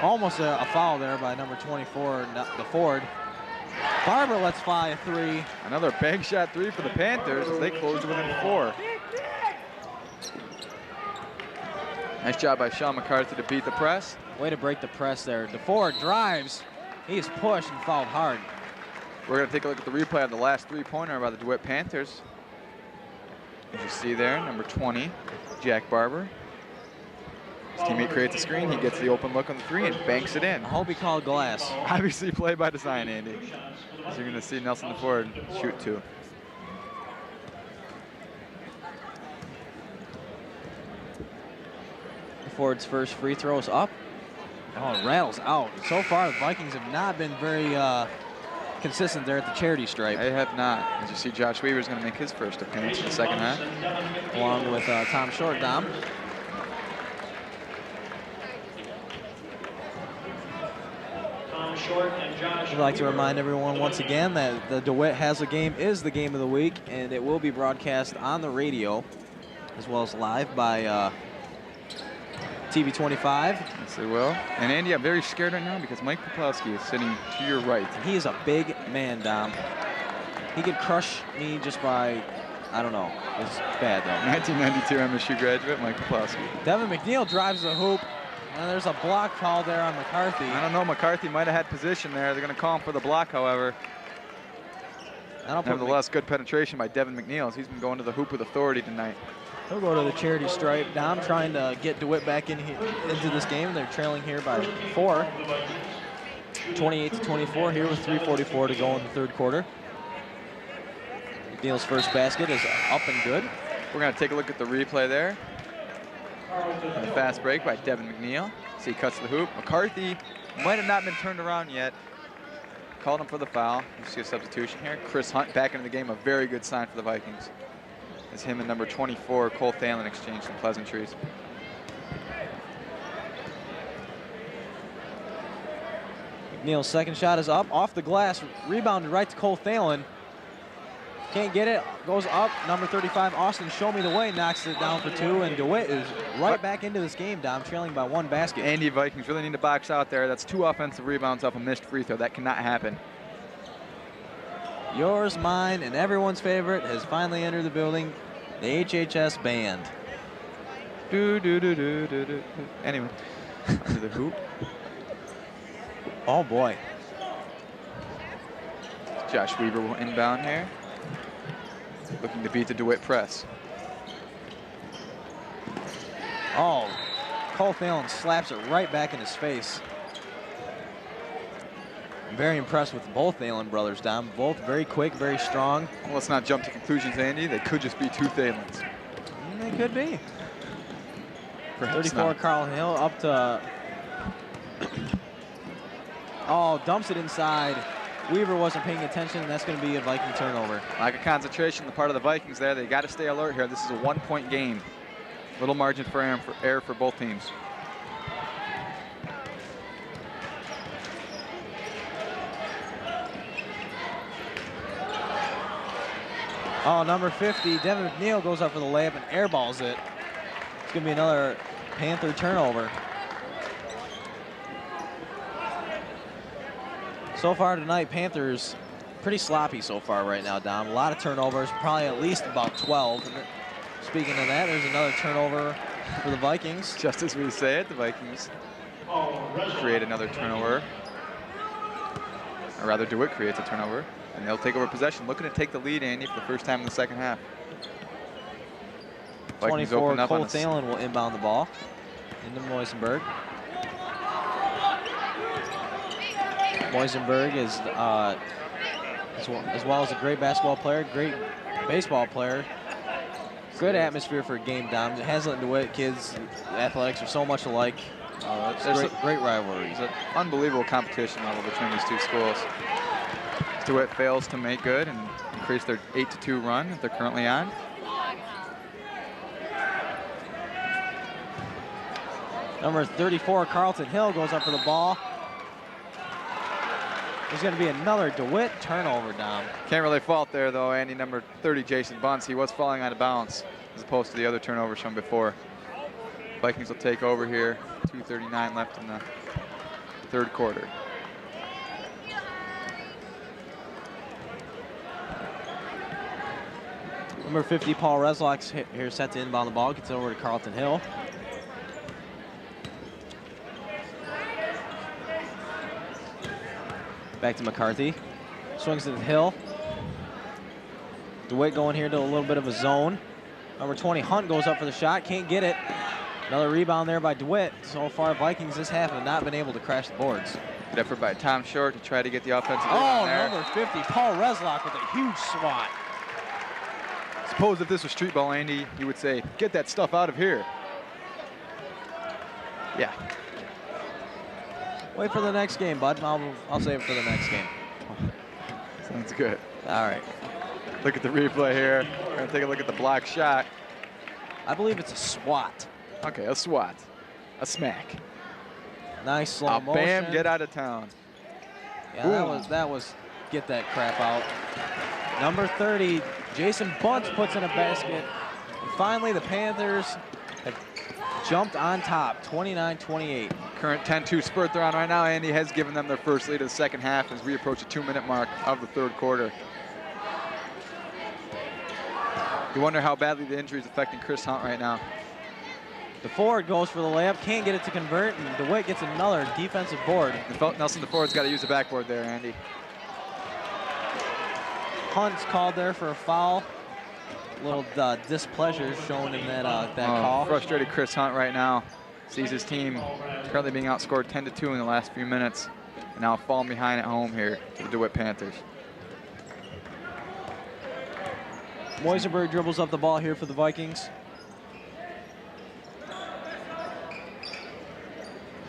Almost a foul there by number 24, the forward. Barber lets fly a 3. Another big shot 3 for the Panthers as they closed within 4. Nice job by Sean McCarthy to beat the press. Way to break the press there. The forward drives. He is pushed and fouled hard. We're going to take a look at the replay of the last 3-pointer by the DeWitt Panthers. As you see there, number 20, Jack Barber. His teammate creates a screen. He gets the open look on the 3 and banks it in. I hope he called glass. Obviously play by design, Andy. As you're going to see Nelson the forward shoot 2. The forward's first free throw is up. Oh, it rattles out. So far, the Vikings have not been very consistent there at the charity stripe. They have not. As you see, Josh Weaver's going to make his first appearance in the second half. Along with Tom Short, Dom. I'd like to remind everyone once again that the DeWitt Has a Game is the game of the week, and it will be broadcast on the radio as well as live by TV 25. Yes, they will. And Andy, I'm very scared right now because Mike Poplowski is sitting to your right. He is a big man, Dom. He could crush me just by, I don't know. It's bad, though. 1992 MSU graduate, Mike Poplowski. Devin McNeil drives the hoop. And there's a block call there on McCarthy. I don't know. McCarthy might have had position there. They're going to call him for the block, however. Nevertheless, good penetration by Devin McNeil. He's been going to the hoop with authority tonight. He'll go to the charity stripe. Dom trying to get DeWitt back into this game. They're trailing here by 4. 28-24 here with 3:44 to go in the third quarter. McNeil's first basket is up and good. We're going to take a look at the replay there. And a fast break by Devin McNeil. See, he cuts the hoop. McCarthy might have not been turned around yet. Called him for the foul. You see a substitution here. Chris Hunt back into the game. A very good sign for the Vikings. As him and number 24, Cole Thalen, exchange some pleasantries. McNeil's second shot is up. Off the glass. Rebounded right to Cole Thalen. Can't get it. Goes up. Number 35, Austin, show me the way. Knocks it down for 2. And DeWitt is right back into this game, Dom, trailing by 1 basket. Andy Vikings really need to box out there. That's 2 offensive rebounds off a missed free throw. That cannot happen. Yours, mine, and everyone's favorite has finally entered the building, the HHS band. Do, do, do, do, do, do. Anyway, under the hoop. Oh, boy. Josh Weaver will inbound here. Looking to beat the DeWitt press. Oh, Cole Thalen slaps it right back in his face. I'm very impressed with both Thalen brothers, Dom. Both very quick, very strong. Well, let's not jump to conclusions, Andy. They could just be 2 Thalens. They could be. Perhaps 34, not. Carl Hill up to... Oh, dumps it inside. Weaver wasn't paying attention, and that's going to be a Viking turnover. Lack of concentration on the part of the Vikings there. They got to stay alert here. This is a 1-point game. Little margin for error for both teams. Oh, number 50, Devin McNeil goes up for the layup and airballs it. It's going to be another Panther turnover. So far tonight, Panthers pretty sloppy so far right now, Dom. A lot of turnovers, probably at least about 12. And speaking of that, there's another turnover for the Vikings. Just as we say it, the Vikings create another turnover. Or rather, DeWitt creates a turnover. And they'll take over possession, looking to take the lead, Andy, for the first time in the second half. Vikings 24, open up Cole on Thalen will inbound the ball into Moisenberg. Moisenberg is, as well as a great basketball player, great baseball player. Good atmosphere for a game, Dom. Hazlitt and DeWitt kids, athletics are so much alike. There's great rivalries. There's an unbelievable competition level between these two schools. DeWitt fails to make good and increase their 8-2 run that they're currently on. Number 34, Carlton Hill goes up for the ball. There's going to be another DeWitt turnover, Dom. Can't really fault there, though, Andy. Number 30, Jason Bunce, he was falling out of bounds as opposed to the other turnovers from before. Vikings will take over here. 2:39 left in the third quarter. Number 50, Paul Reslock's here set to inbound the ball. Gets it over to Carlton Hill. Back to McCarthy. Swings it to Hill. DeWitt going here to a little bit of a zone. Number 20, Hunt goes up for the shot. Can't get it. Another rebound there by DeWitt. So far, Vikings this half have not been able to crash the boards. Good effort by Tom Short to try to get the offensive rebound there. Number 50, Paul Reslock with a huge swat. Suppose if this was street ball, Andy, you would say, get that stuff out of here. Yeah. Wait for the next game, bud. I'll save it for the next game. Sounds good. All right. Look at the replay here. We're going to take a look at the block shot. I believe it's a swat. Okay, a swat. A smack. Nice slow motion. Bam, get out of town. Yeah, that was get that crap out. Number 30, Jason Bunce puts in a basket. And finally, the Panthers have jumped on top, 29-28. Current 10-2 spurt they're on right now. Andy has given them their first lead of the second half as we approach the 2-minute mark of the third quarter. You wonder how badly the injury is affecting Chris Hunt right now. The forward goes for the layup, can't get it to convert, and DeWitt gets another defensive board. Nelson, the forward's got to use the backboard there, Andy. Hunt's called there for a foul. A little displeasure shown in that call. Frustrated Chris Hunt right now. Sees his team currently being outscored 10-2 in the last few minutes, and now falling behind at home here to the DeWitt Panthers. Moisenberg dribbles up the ball here for the Vikings.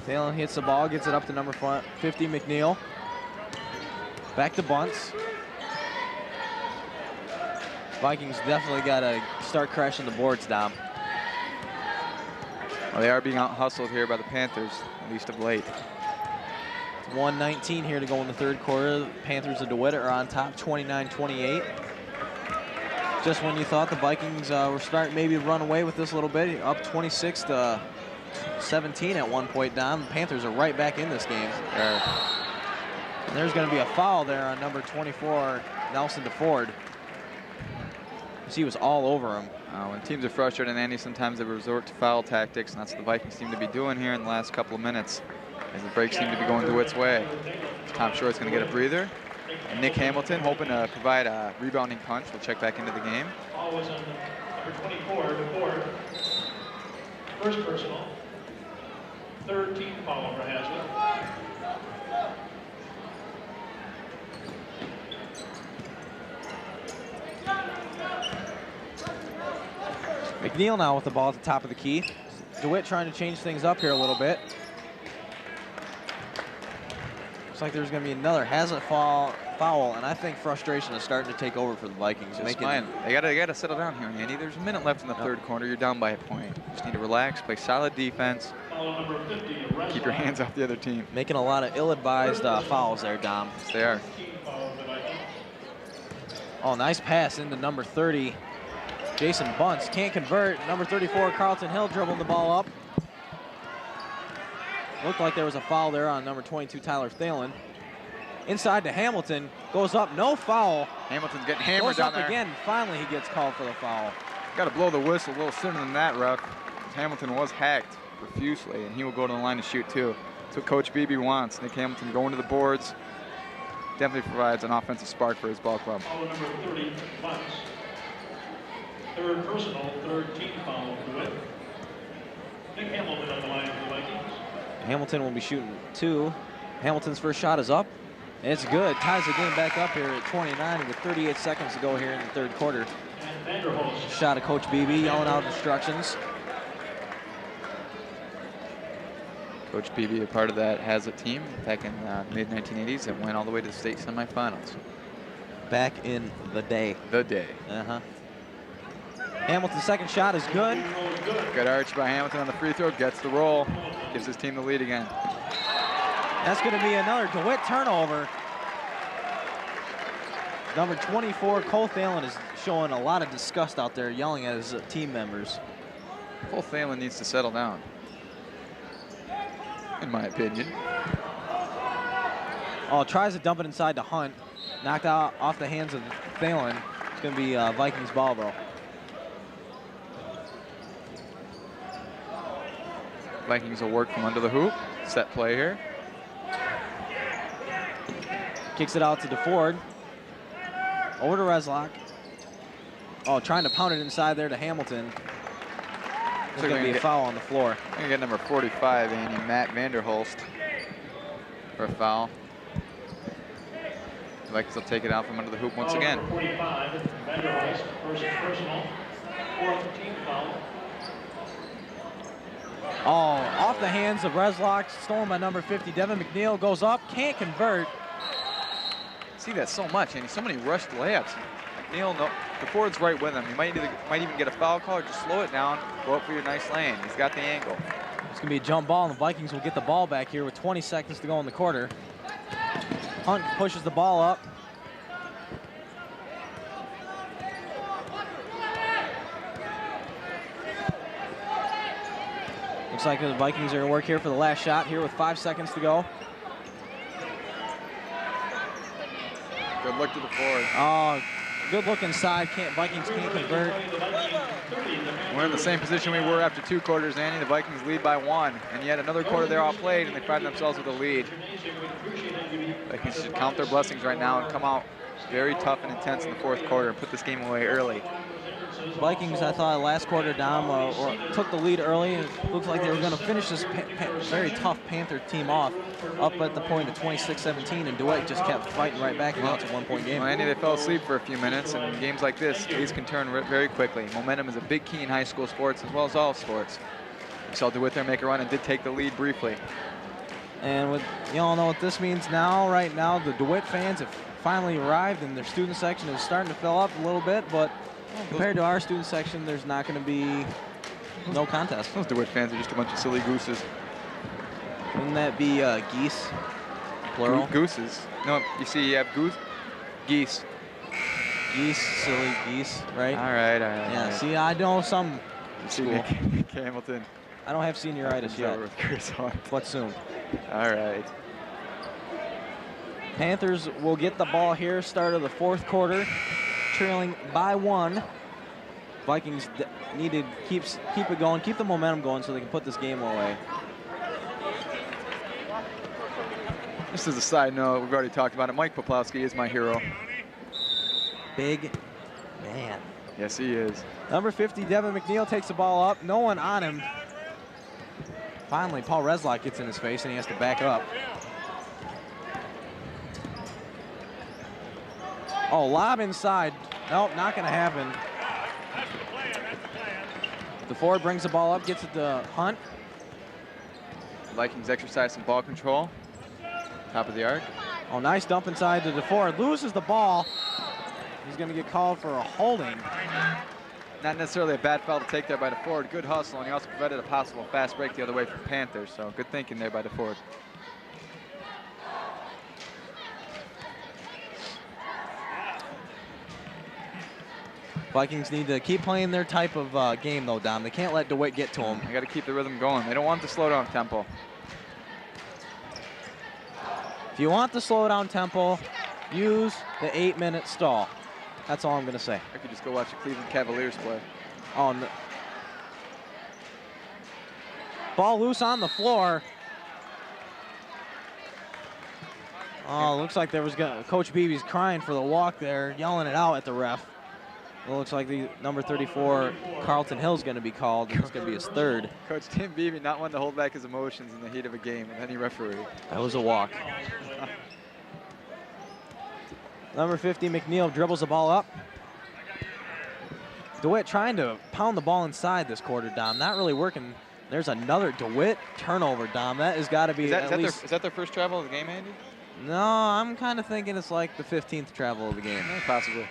Thalen hits the ball, gets it up to number 50, McNeil. Back to Bunce. Vikings definitely got to start crashing the boards, Dom. Well, they are being out-hustled here by the Panthers, at least of late. 1:19 here to go in the third quarter. The Panthers of DeWitt are on top, 29-28. Just when you thought the Vikings were starting maybe to run away with this a little bit, up 26-17 at one point down. The Panthers are right back in this game. And there's going to be a foul there on number 24, Nelson DeFord. He was all over him. When teams are frustrated, Andy, sometimes they resort to foul tactics, and that's what the Vikings seem to be doing here in the last couple of minutes, as the breaks seem to be going DeWitt's way. Tom Short's going to get a breather. And Nick Hamilton, hoping to provide a rebounding punch, will check back into the game. Always on number 24, DeFord. First personal. Third team foul over Hazlitt. McNeil now with the ball at the top of the key. DeWitt trying to change things up here a little bit. Looks like there's going to be another Hazlitt foul, and I think frustration is starting to take over for the Vikings. They gotta settle down here, Andy. There's a minute left in the third quarter. You're down by a point. You just need to relax, play solid defense, keep your hands off the other team. Making a lot of ill-advised fouls there, Dom. Yes, they are. Oh, nice pass into number 30. Jason Bunce can't convert. Number 34, Carlton Hill, dribbling the ball up. Looked like there was a foul there on number 22, Tyler Thalen. Inside to Hamilton, goes up, no foul. Hamilton's getting hammered down there. Goes up again, finally he gets called for the foul. Got to blow the whistle a little sooner than that, ref. Hamilton was hacked profusely, and he will go to the line to shoot too. That's what Coach Beebe wants. Nick Hamilton going to the boards. Definitely provides an offensive spark for his ball club. Foul number 30, Bunce. Third personal, third team foul for DeWitt. Nick Hamilton on the line for the Vikings. Hamilton will be shooting 2. Hamilton's first shot is up. And it's good. Ties the game back up here at 29 with 38 seconds to go here in the third quarter. Shot of Coach Beebe yelling out instructions. Coach Beebe, a part of that Hazlitt team back in mid-1980s that went all the way to the state semifinals. Back in the day. The day. Uh-huh. Hamilton's second shot is good. Good arch by Hamilton on the free throw, gets the roll, gives his team the lead again. That's going to be another DeWitt turnover. Number 24, Cole Thalen, is showing a lot of disgust out there, yelling at his team members. Cole Thalen needs to settle down, in my opinion. Oh, tries to dump it inside to Hunt. Knocked out off the hands of Thalen. It's going to be Vikings ball, though. Vikings will work from under the hoop. Set play here. Kicks it out to DeFord. Over to Reslock. Oh, trying to pound it inside there to Hamilton. There's going to be a foul on the floor. I'm going to get number 45, Andy, Matt Vanderhulst, for a foul. The Vikings will take it out from under the hoop once again. 45, Vanderhulst, first personal, fourth team foul. Oh, off the hands of Reslock, stolen by number 50. Devin McNeil goes up, can't convert. See that so much, Andy. So many rushed layups. McNeil, no, DeFord's right with him. You might even get a foul call or just slow it down, go up for your nice lane. He's got the angle. It's going to be a jump ball, and the Vikings will get the ball back here with 20 seconds to go in the quarter. Hunt pushes the ball up. Looks like the Vikings are going to work here for the last shot here with 5 seconds to go. Good look to DeFord. Oh, good look inside. Vikings can't convert. We're in the same position we were after 2 quarters, Andy. The Vikings lead by 1. And yet another quarter they're outplayed, and they find themselves with a lead. Vikings should count their blessings right now and come out very tough and intense in the fourth quarter and put this game away early. Vikings, I thought, last quarter down or took the lead early. It looked like they were going to finish this very tough Panther team off up at the point of 26-17, and DeWitt just kept fighting right back, and now it's a 1-point game. Well, Andy, they fell asleep for a few minutes, and in games like this, these can turn very quickly. Momentum is a big key in high school sports as well as all sports. We saw DeWitt there make a run and did take the lead briefly. And with, you all know what this means now. Right now, the DeWitt fans have finally arrived, and their student section is starting to fill up a little bit, but compared to our student section, there's not going to be no contest. Those DeWitt fans are just a bunch of silly gooses. Wouldn't that be geese, plural? Gooses. No, you see, you have geese. Geese, silly geese, right? All right. Yeah, see, I know some See, school. Nick Hamilton. I don't have senioritis yet, With Chris Hunt. but soon. All right. Panthers will get the ball here, start of the fourth quarter, trailing by 1. Vikings need to keep it going, keep the momentum going so they can put this game away. Just as a side note, we've already talked about it. Mike Poplowski is my hero. Big man. Yes, he is. Number 50, Devin McNeil takes the ball up. No one on him. Finally, Paul Reslak gets in his face and he has to back up. Oh, lob inside. Nope, not going to happen. That's the plan. That's the plan. DeFord brings the ball up, gets it to Hunt. Vikings exercise some ball control. Top of the arc. Oh, nice dump inside to DeFord. Loses the ball. He's going to get called for a holding. Not necessarily a bad foul to take there by DeFord. Good hustle, and he also prevented a possible fast break the other way for the Panthers. So good thinking there by DeFord. Vikings need to keep playing their type of game, though, Dom. They can't let DeWitt get to them. They got to keep the rhythm going. They don't want to slow down tempo. If you want the slow down tempo, use the 8-minute stall. That's all I'm going to say. I could just go watch the Cleveland Cavaliers play. Oh, no. Ball loose on the floor. Oh, looks like there was Coach Beebe's crying for the walk there, yelling it out at the ref. It looks like the number 34, Carlton Hill's going to be called, and it's going to be his third. Coach Tim Beebe not one to hold back his emotions in the heat of a game with any referee. That was a walk. Number 50, McNeil dribbles the ball up. DeWitt trying to pound the ball inside this quarter, Dom. Not really working. There's another DeWitt turnover, Dom. That has got to be Is that their first travel of the game, Andy? No, I'm kind of thinking it's like the 15th travel of the game. Possibly.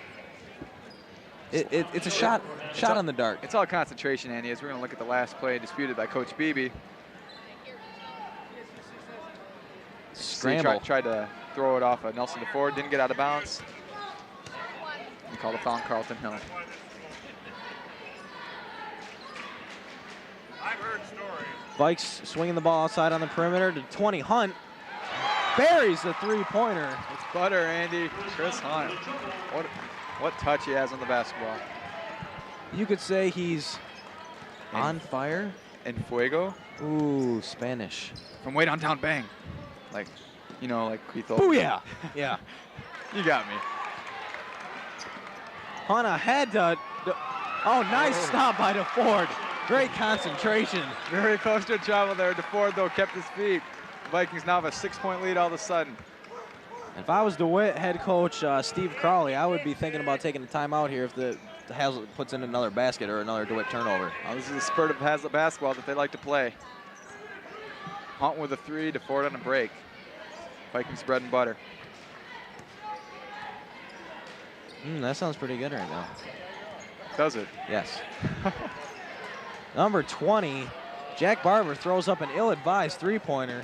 It's a shot on the dark. It's all concentration, Andy, as we're going to look at the last play disputed by Coach Beebe. Scramble. Tried to throw it off of Nelson DeFord, didn't get out of bounds. He called a foul on Carlton Hill. I've heard stories. Vikes swinging the ball outside on the perimeter to 20. Hunt buries the three-pointer. It's butter, Andy. Chris Hunt. What touch he has on the basketball. You could say he's on fire. En fuego. Ooh, Spanish. From way downtown, bang. Like, you know, like we thought. Booyah! Yeah. You got me. Hunt ahead to. Oh, nice stop by DeFord. Great concentration. Very close to a travel there. DeFord, though, kept his feet. Vikings now have a 6-point lead all of a sudden. If I was DeWitt head coach Steve Crawley, I would be thinking about taking a timeout here if the Hazlitt puts in another basket or another DeWitt turnover. This is a spurt of Hazlitt basketball that they like to play. Hunt with a 3, DeFord on a break. Vikings bread and butter. That sounds pretty good right now. Does it? Yes. Number 20, Jack Barber throws up an ill-advised three-pointer.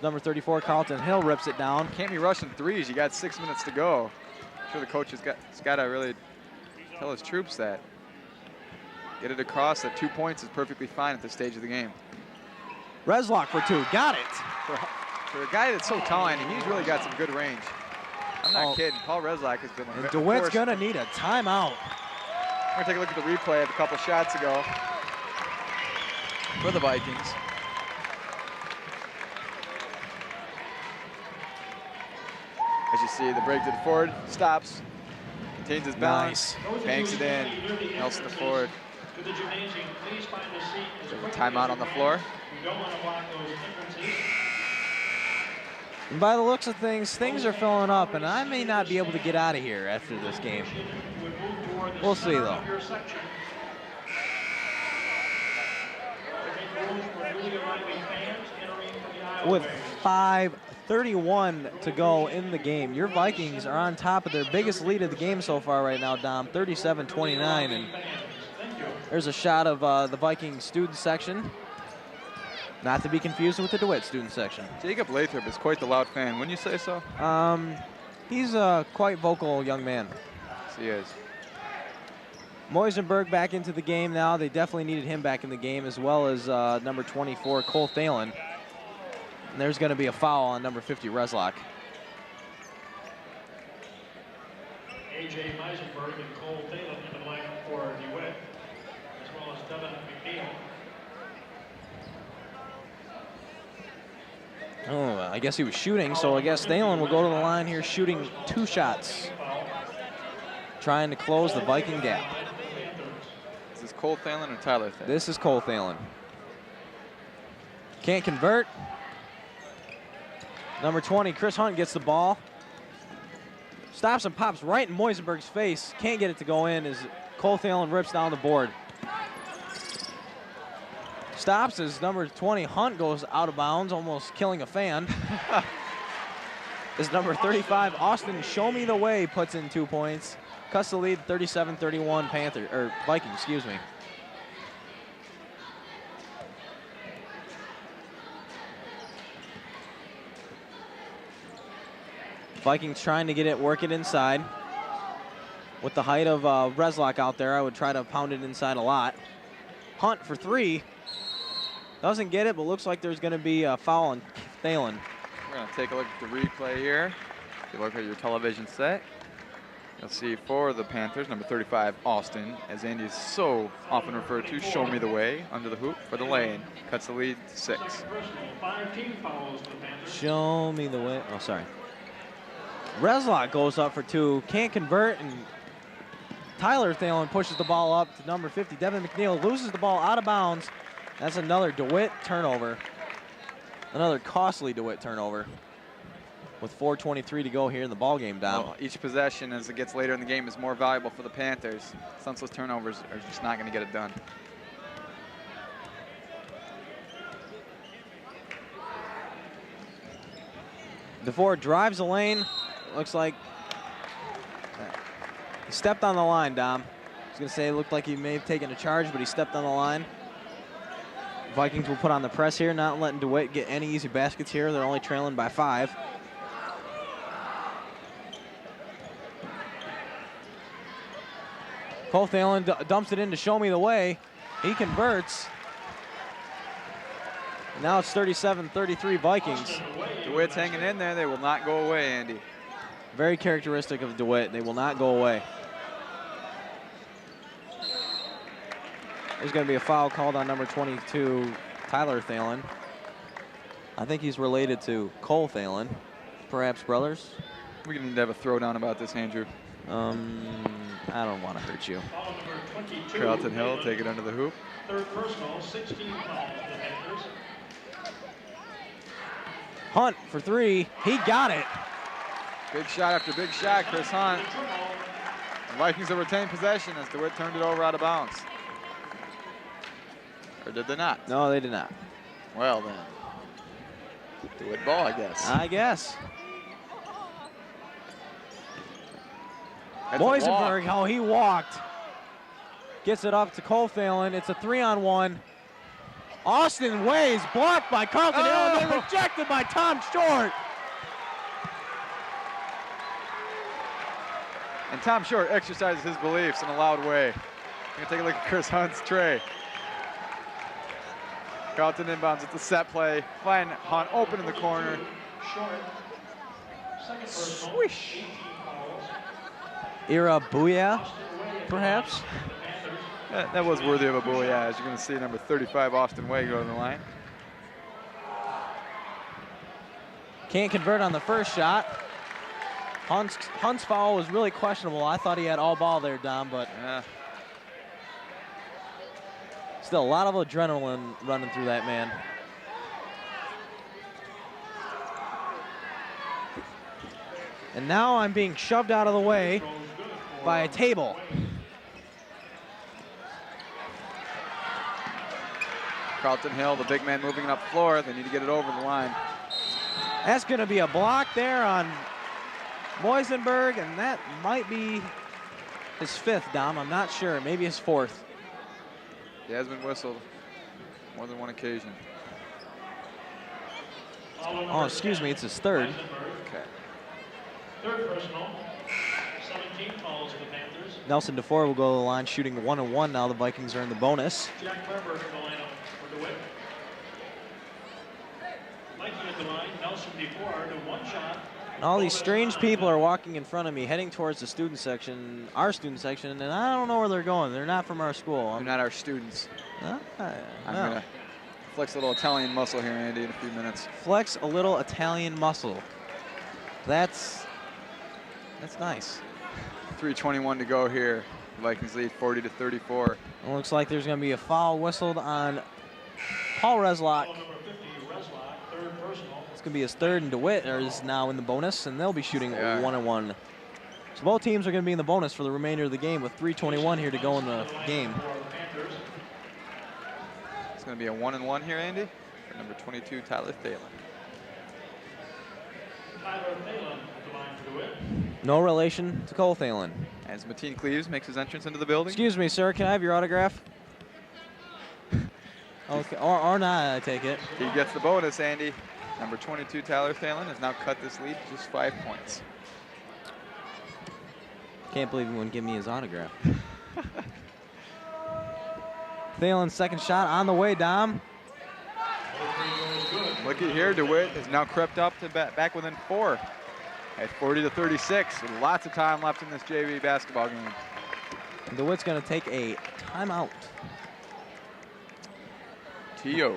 Number 34, Carlton Hill rips it down. Can't be rushing threes. You got 6 minutes to go. I'm sure the coach has got to really tell his troops that. Get it across that 2 points is perfectly fine at this stage of the game. Reslak for 2. Got it. For a guy that's so tall, and he's really got some good range. I'm not kidding. Paul Reslak has been. And DeWitt's going to need a timeout. We're going to take a look at the replay of a couple shots ago for the Vikings. As you see, the break to DeFord stops, contains his balance, banks it in. Nelson DeFord. Timeout on the floor. And by the looks of things, things are filling up, and I may not be able to get out of here after this game. We'll see, though. With 5:31 to go in the game, your Vikings are on top of their biggest lead of the game so far right now, Dom, 37-29. And there's a shot of the Viking student section. Not to be confused with the DeWitt student section. Jacob Lathrop is quite the loud fan, wouldn't you say so? He's a quite vocal young man. he is. Moisenberg back into the game now. They definitely needed him back in the game, as well as number 24, Cole Thalen. And there's going to be a foul on number 50, Reslock. A.J. Meisenberg and Cole Thalen in the line for DeWitt, as well as Devin McNeil. Oh, I guess he was shooting, so I guess Thalen will go to the line here shooting 2 shots, trying to close the Viking gap. Is this Cole Thalen or Tyler Thalen? This is Cole Thalen. Can't convert. Number 20, Chris Hunt gets the ball. Stops and pops right in Moisenberg's face. Can't get it to go in as Cole Thalen rips down the board. Stops as number 20, Hunt, goes out of bounds, almost killing a fan. As number 35, Austin, Show Me the Way, puts in 2 points. Cuts the lead, 37-31 Vikings, excuse me. Vikings trying to get it, work it inside. With the height of Reslock out there, I would try to pound it inside a lot. Hunt for 3. Doesn't get it, but looks like there's going to be a foul on Thalen. We're going to take a look at the replay here. If you look at your television set, you'll see for the Panthers, number 35, Austin, as Andy is so often referred to, Show Me the Way, under the hoop for the lane. Cuts the lead to 6. Show me the way. Oh, sorry. Reslock goes up for 2, can't convert, and Tyler Thalen pushes the ball up to number 50. Devin McNeil loses the ball out of bounds. That's another DeWitt turnover. Another costly DeWitt turnover. With 4:23 to go here in the ball game, Dom. Well, each possession as it gets later in the game is more valuable for the Panthers. Senseless turnovers are just not going to get it done. DeFord drives the lane. Looks like he stepped on the line, Dom. I was going to say it looked like he may have taken a charge, but he stepped on the line. Vikings will put on the press here, not letting DeWitt get any easy baskets here. They're only trailing by 5. Cole Thalen dumps it in to Show Me the Way. He converts. And now it's 37-33 Vikings. DeWitt's hanging in there. They will not go away, Andy. Very characteristic of DeWitt. They will not go away. There's going to be a foul called on number 22, Tyler Thalen. I think he's related to Cole Thalen, perhaps brothers. We're going to need to have a throwdown about this, Andrew. I don't want to hurt you. Carlton Hill take it under the hoop. Third personal, 16 fouls for the Panthers. Hunt for 3. He got it. Big shot after big shot, Chris Hunt. The Vikings have retained possession as DeWitt turned it over out of bounds. Or did they not? No, they did not. Well then, DeWitt ball, I guess. I guess. That's Moisenberg, how he walked. Gets it up to Cole Thalen. It's a 3-on-1. Austin Ways blocked by Carlton Hill, and then rejected by Tom Short. And Tom Short exercises his beliefs in a loud way. We're gonna take a look at Chris Hunt's tray. Carlton inbounds at the set play. Find Hunt open in the corner. Swish. Ira Booyah, perhaps? That was worthy of a booyah, as you're going to see number 35, Austin Way, go to the line. Can't convert on the first shot. Hunt's foul was really questionable. I thought he had all ball there, Dom, but Yeah. still a lot of adrenaline running through that man. And now I'm being shoved out of the way by a table. Carlton Hill, the big man moving it up floor. They need to get it over the line. That's going to be a block there on Moisenberg, and that might be his 5th, Dom. I'm not sure. Maybe his 4th. He has been whistled more than one occasion. Oh, excuse me, it's his 3rd. Okay. Third personal, 17 fouls for the Panthers. Nelson DeFore will go to the line shooting 1-1 now. The Vikings are in the bonus. Jack Weber to the lineup for DeWitt. Mikey at the line, Nelson DeFore to one shot. And all these strange people are walking in front of me, heading towards the student section, our student section, and I don't know where they're going. They're not from our school. They're not our students. I'm going to flex a little Italian muscle here, Andy, in a few minutes. Flex a little Italian muscle. That's nice. 3:21 to go here. The Vikings lead 40-34. It looks like there's going to be a foul whistled on Paul Reslock. Foul number 50, Reslock, third personal. It's going to be his third, and DeWitt is now in the bonus, and they'll be shooting 1-1. So both teams are going to be in the bonus for the remainder of the game with 3:21 here to go in the game. It's going to be a 1-1 here, Andy, for number 22, Tyler Thalen. Tyler Thalen at the line for DeWitt. No relation to Cole Thalen. As Mateen Cleaves makes his entrance into the building. Excuse me, sir, can I have your autograph? Okay, or not, I take it. He gets the bonus, Andy. Number 22, Tyler Thalen, has now cut this lead to just 5 points. Can't believe he wouldn't give me his autograph. Thalen's second shot on the way, Dom. Looky here, DeWitt has now crept up to back within 4 at 40-36. With lots of time left in this JV basketball game. DeWitt's going to take a timeout. T.O.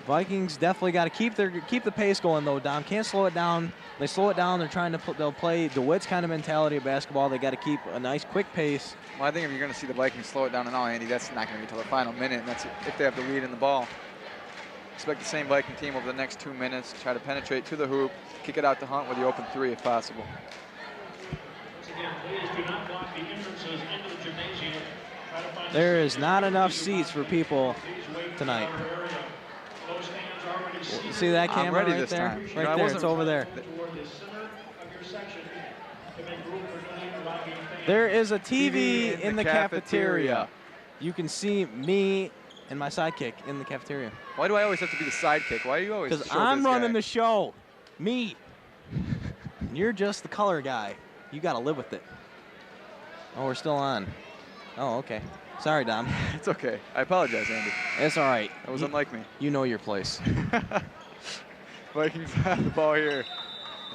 Vikings definitely got to keep the pace going though, Dom. Can't slow it down. They slow it down. They're trying to they'll play DeWitt's kind of mentality of basketball. They got to keep a nice quick pace. Well, I think if you're going to see the Vikings slow it down and all, Andy, that's not going to be until the final minute, and that's if they have the lead in the ball. Expect the same Viking team over the next 2 minutes to try to penetrate to the hoop, kick it out to Hunt with the open 3 if possible. Once again, please do not block the entrances into the gymnasium. Try to find There is not enough seats for people tonight. See that camera ready right this there? time. Right You know, I there, wasn't- it's over there. toward the center of your section to make room for non-blocking fans. There is a TV in the cafeteria. You can see me and my sidekick in the cafeteria. Why do I always have to be the sidekick? Why are you always Because the I'm showbiz running guy? the show. Me. You're just the color guy. You got to live with it. Oh, we're still on. Oh, okay. Sorry, Dom. It's okay. I apologize, Andy. It's all right. That was unlike me. You know your place. Vikings have the ball here.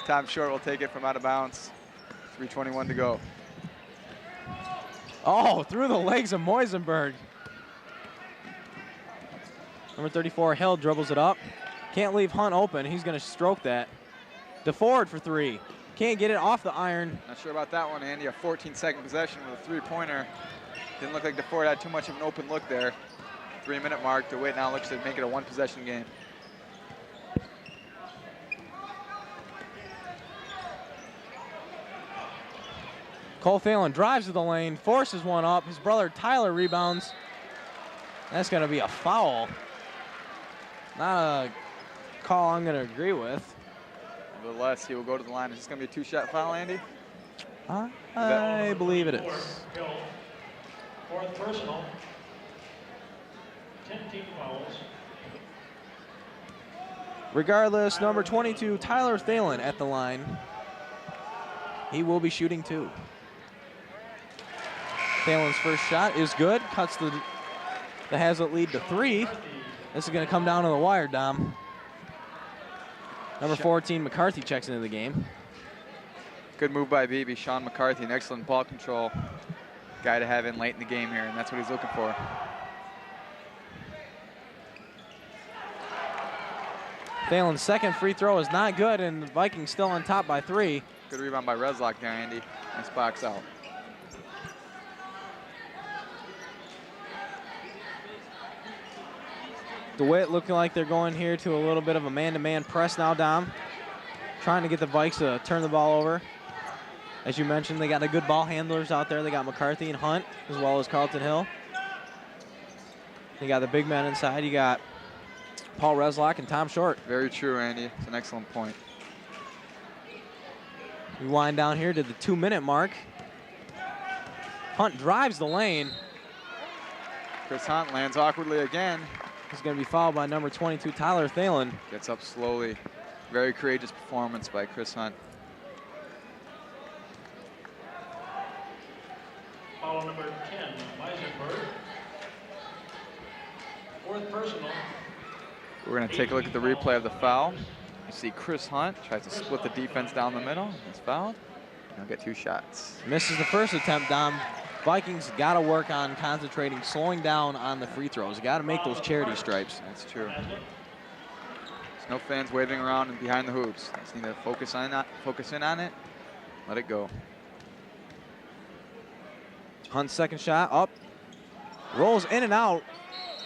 Tom Short will take it from out of bounds. 3:21 to go. Oh, through the legs of Moisenberg. Number 34, Hill dribbles it up. Can't leave Hunt open. He's going to stroke that. DeFord for 3. Can't get it off the iron. Not sure about that one, Andy. A 14-second possession with a 3-pointer. Didn't look like DeFord had too much of an open look there. 3-minute mark. DeWitt now looks to make it a 1-possession game. Cole Thalen drives to the lane, forces one up. His brother Tyler rebounds. That's going to be a foul. Not a call I'm going to agree with. Nevertheless, he will go to the line. Is this going to be a 2-shot foul, Andy? I believe it is. Hill, fourth personal. 10 team fouls. Regardless, number 22, Tyler Thalen at the line. He will be shooting 2. Thalen's first shot is good. Cuts the Hazlitt lead to 3. This is going to come down to the wire, Dom. Number 14, McCarthy checks into the game. Good move by BB. Sean McCarthy, an excellent ball control guy to have in late in the game here, and that's what he's looking for. Thalen's second free throw is not good, and the Vikings still on top by 3. Good rebound by Reslock there, Andy. Nice box out. DeWitt looking like they're going here to a little bit of a man-to-man press now, Dom. Trying to get the Vikes to turn the ball over. As you mentioned, they got the good ball handlers out there. They got McCarthy and Hunt, as well as Carlton Hill. They got the big men inside. You got Paul Reslock and Tom Short. Very true, Andy. It's an excellent point. We wind down here to the 2-minute mark. Hunt drives the lane. Chris Hunt lands awkwardly again. He's going to be fouled by number 22, Tyler Thalen. Gets up slowly. Very courageous performance by Chris Hunt. Foul number 10, Meisenberg. Fourth personal. We're going to take a look at the replay of the foul. You see Chris Hunt tries to split the defense down the middle. He's fouled. He'll get 2 shots. Misses the first attempt, Dom. Vikings got to work on concentrating, slowing down on the free throws. Got to make those charity stripes. That's true. There's no fans waving around and behind the hoops. Just need to focus in on it. Let it go. Hunt's second shot up. Rolls in and out.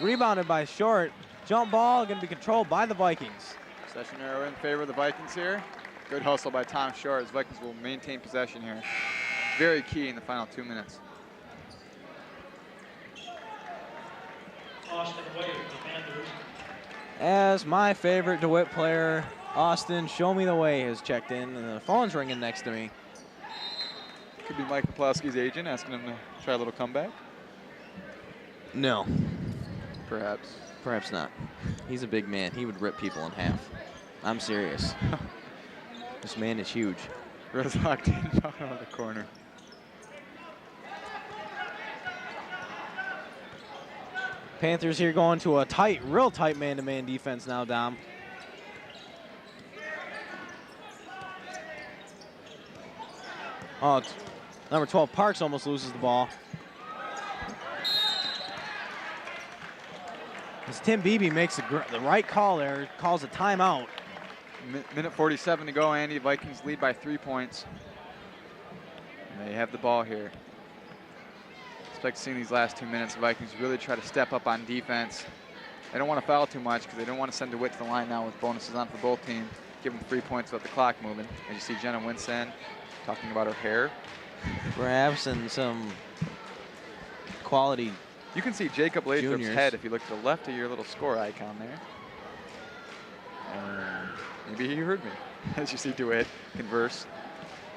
Rebounded by Short. Jump ball going to be controlled by the Vikings. Possession arrow in favor of the Vikings here. Good hustle by Tom Short as Vikings will maintain possession here. Very key in the final 2 minutes. Austin Wade, the Panthers. As my favorite DeWitt player, Austin, show me the way, has checked in, and the phone's ringing next to me. Could be Mike Poplowski's agent asking him to try a little comeback. No. Perhaps. Perhaps not. He's a big man. He would rip people in half. I'm serious. This man is huge. Rose locked in out of the corner. Panthers here going to a tight, real tight man-to-man defense now, Dom. Oh, number 12, Parks almost loses the ball. As Tim Beebe makes the right call there, calls a timeout. Minute 47 to go, Andy. Vikings lead by 3 points. And they have the ball here. Expect seeing these last 2 minutes, the Vikings really try to step up on defense. They don't want to foul too much because they don't want to send DeWitt to the line now with bonuses on for both teams. Give them 3 points without the clock moving. As you see Jenna Winsen talking about her hair. Perhaps and some quality. You can see Jacob Lathrop's Juniors. head if you look to the left of your little score icon there. Maybe he heard me. As you see DeWitt converse.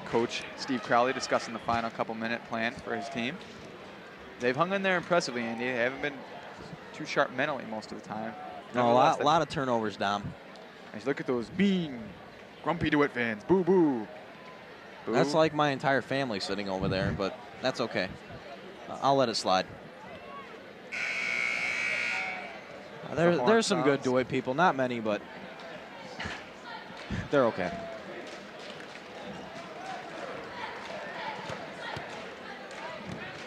Coach Steve Crowley discussing the final couple-minute plan for his team. They've hung in there impressively, Andy. They haven't been too sharp mentally most of the time. No, a lot of turnovers, Dom. As you look at those mean, grumpy DeWitt fans. Boo, boo. Boo. That's like my entire family sitting over there, but that's okay. I'll let it slide. There's some good DeWitt people. Not many, but they're okay.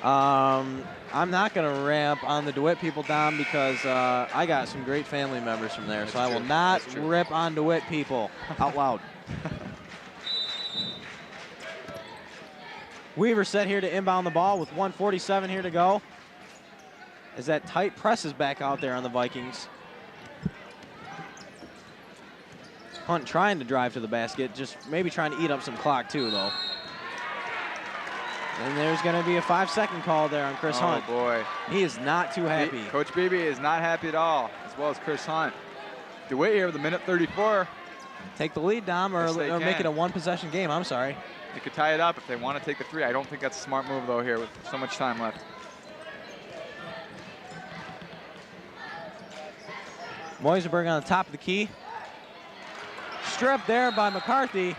I'm not going to ramp on the DeWitt people, Dom, because I got some great family members from there, so I will not rip on DeWitt people out loud. Weaver set here to inbound the ball with 1:47 here to go. As that tight press is back out there on the Vikings. Hunt trying to drive to the basket, just maybe trying to eat up some clock too, though. And there's going to be a 5-second call there on Chris Hunt. Oh, boy. He is not too happy. Coach Beebe is not happy at all, as well as Chris Hunt. DeWitt here with a minute 34. Take the lead, Dom, or make it a one-possession game. I'm sorry. They could tie it up if they want to take the 3. I don't think that's a smart move, though, here with so much time left. Moisenberg on the top of the key. Stripped there by McCarthy.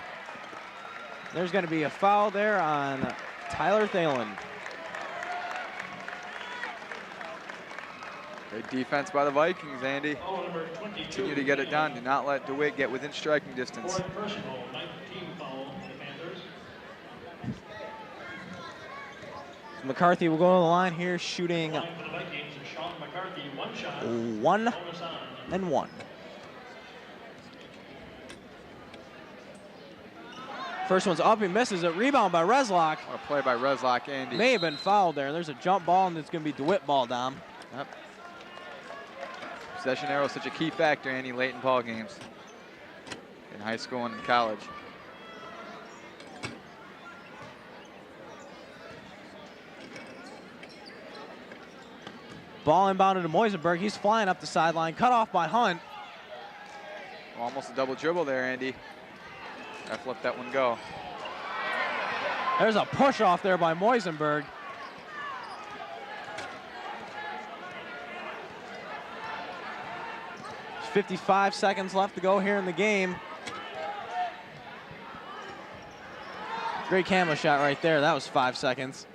There's going to be a foul there on Tyler Thalen. Great defense by the Vikings, Andy. Continue to get it done. Do not let DeWitt get within striking distance. Fourth personal, 19 foul for the Panthers. McCarthy will go to the line here, shooting Line for the Vikings, Sean McCarthy, 1 shot. 1 Bonus on. and 1. First one's up, he misses it. Rebound by Reslock. What a play by Reslock, Andy. May have been fouled there. There's a jump ball, and it's going to be DeWitt ball, Dom. Yep. Possession arrow is such a key factor, Andy, late in ball games. In high school and in college. Ball inbounded to Moisenberg. He's flying up the sideline. Cut off by Hunt. Almost a double dribble there, Andy. I've let that one go. There's a push off there by Moisenberg. There's 55 seconds left to go here in the game. Great camo shot right there. That was 5 seconds.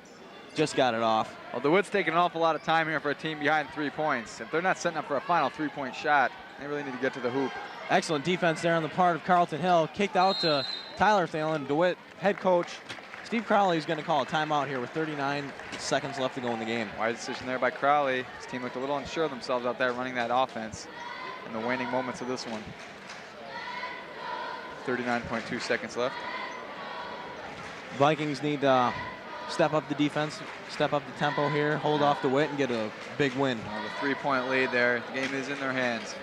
just got it off. Well, DeWitt's taking an awful lot of time here for a team behind 3 points. If they're not setting up for a final 3-point shot, they really need to get to the hoop. Excellent defense there on the part of Carlton Hill. Kicked out to Tyler Thalen. DeWitt head coach Steve Crowley is going to call a timeout here with 39 seconds left to go in the game. Wise decision there by Crowley. His team looked a little unsure of themselves out there running that offense in the waning moments of this one. 39.2 seconds left. Vikings need to step up the defense, step up the tempo here, hold off DeWitt, and get a big win. Well, the 3-point lead there. The game is in their hands.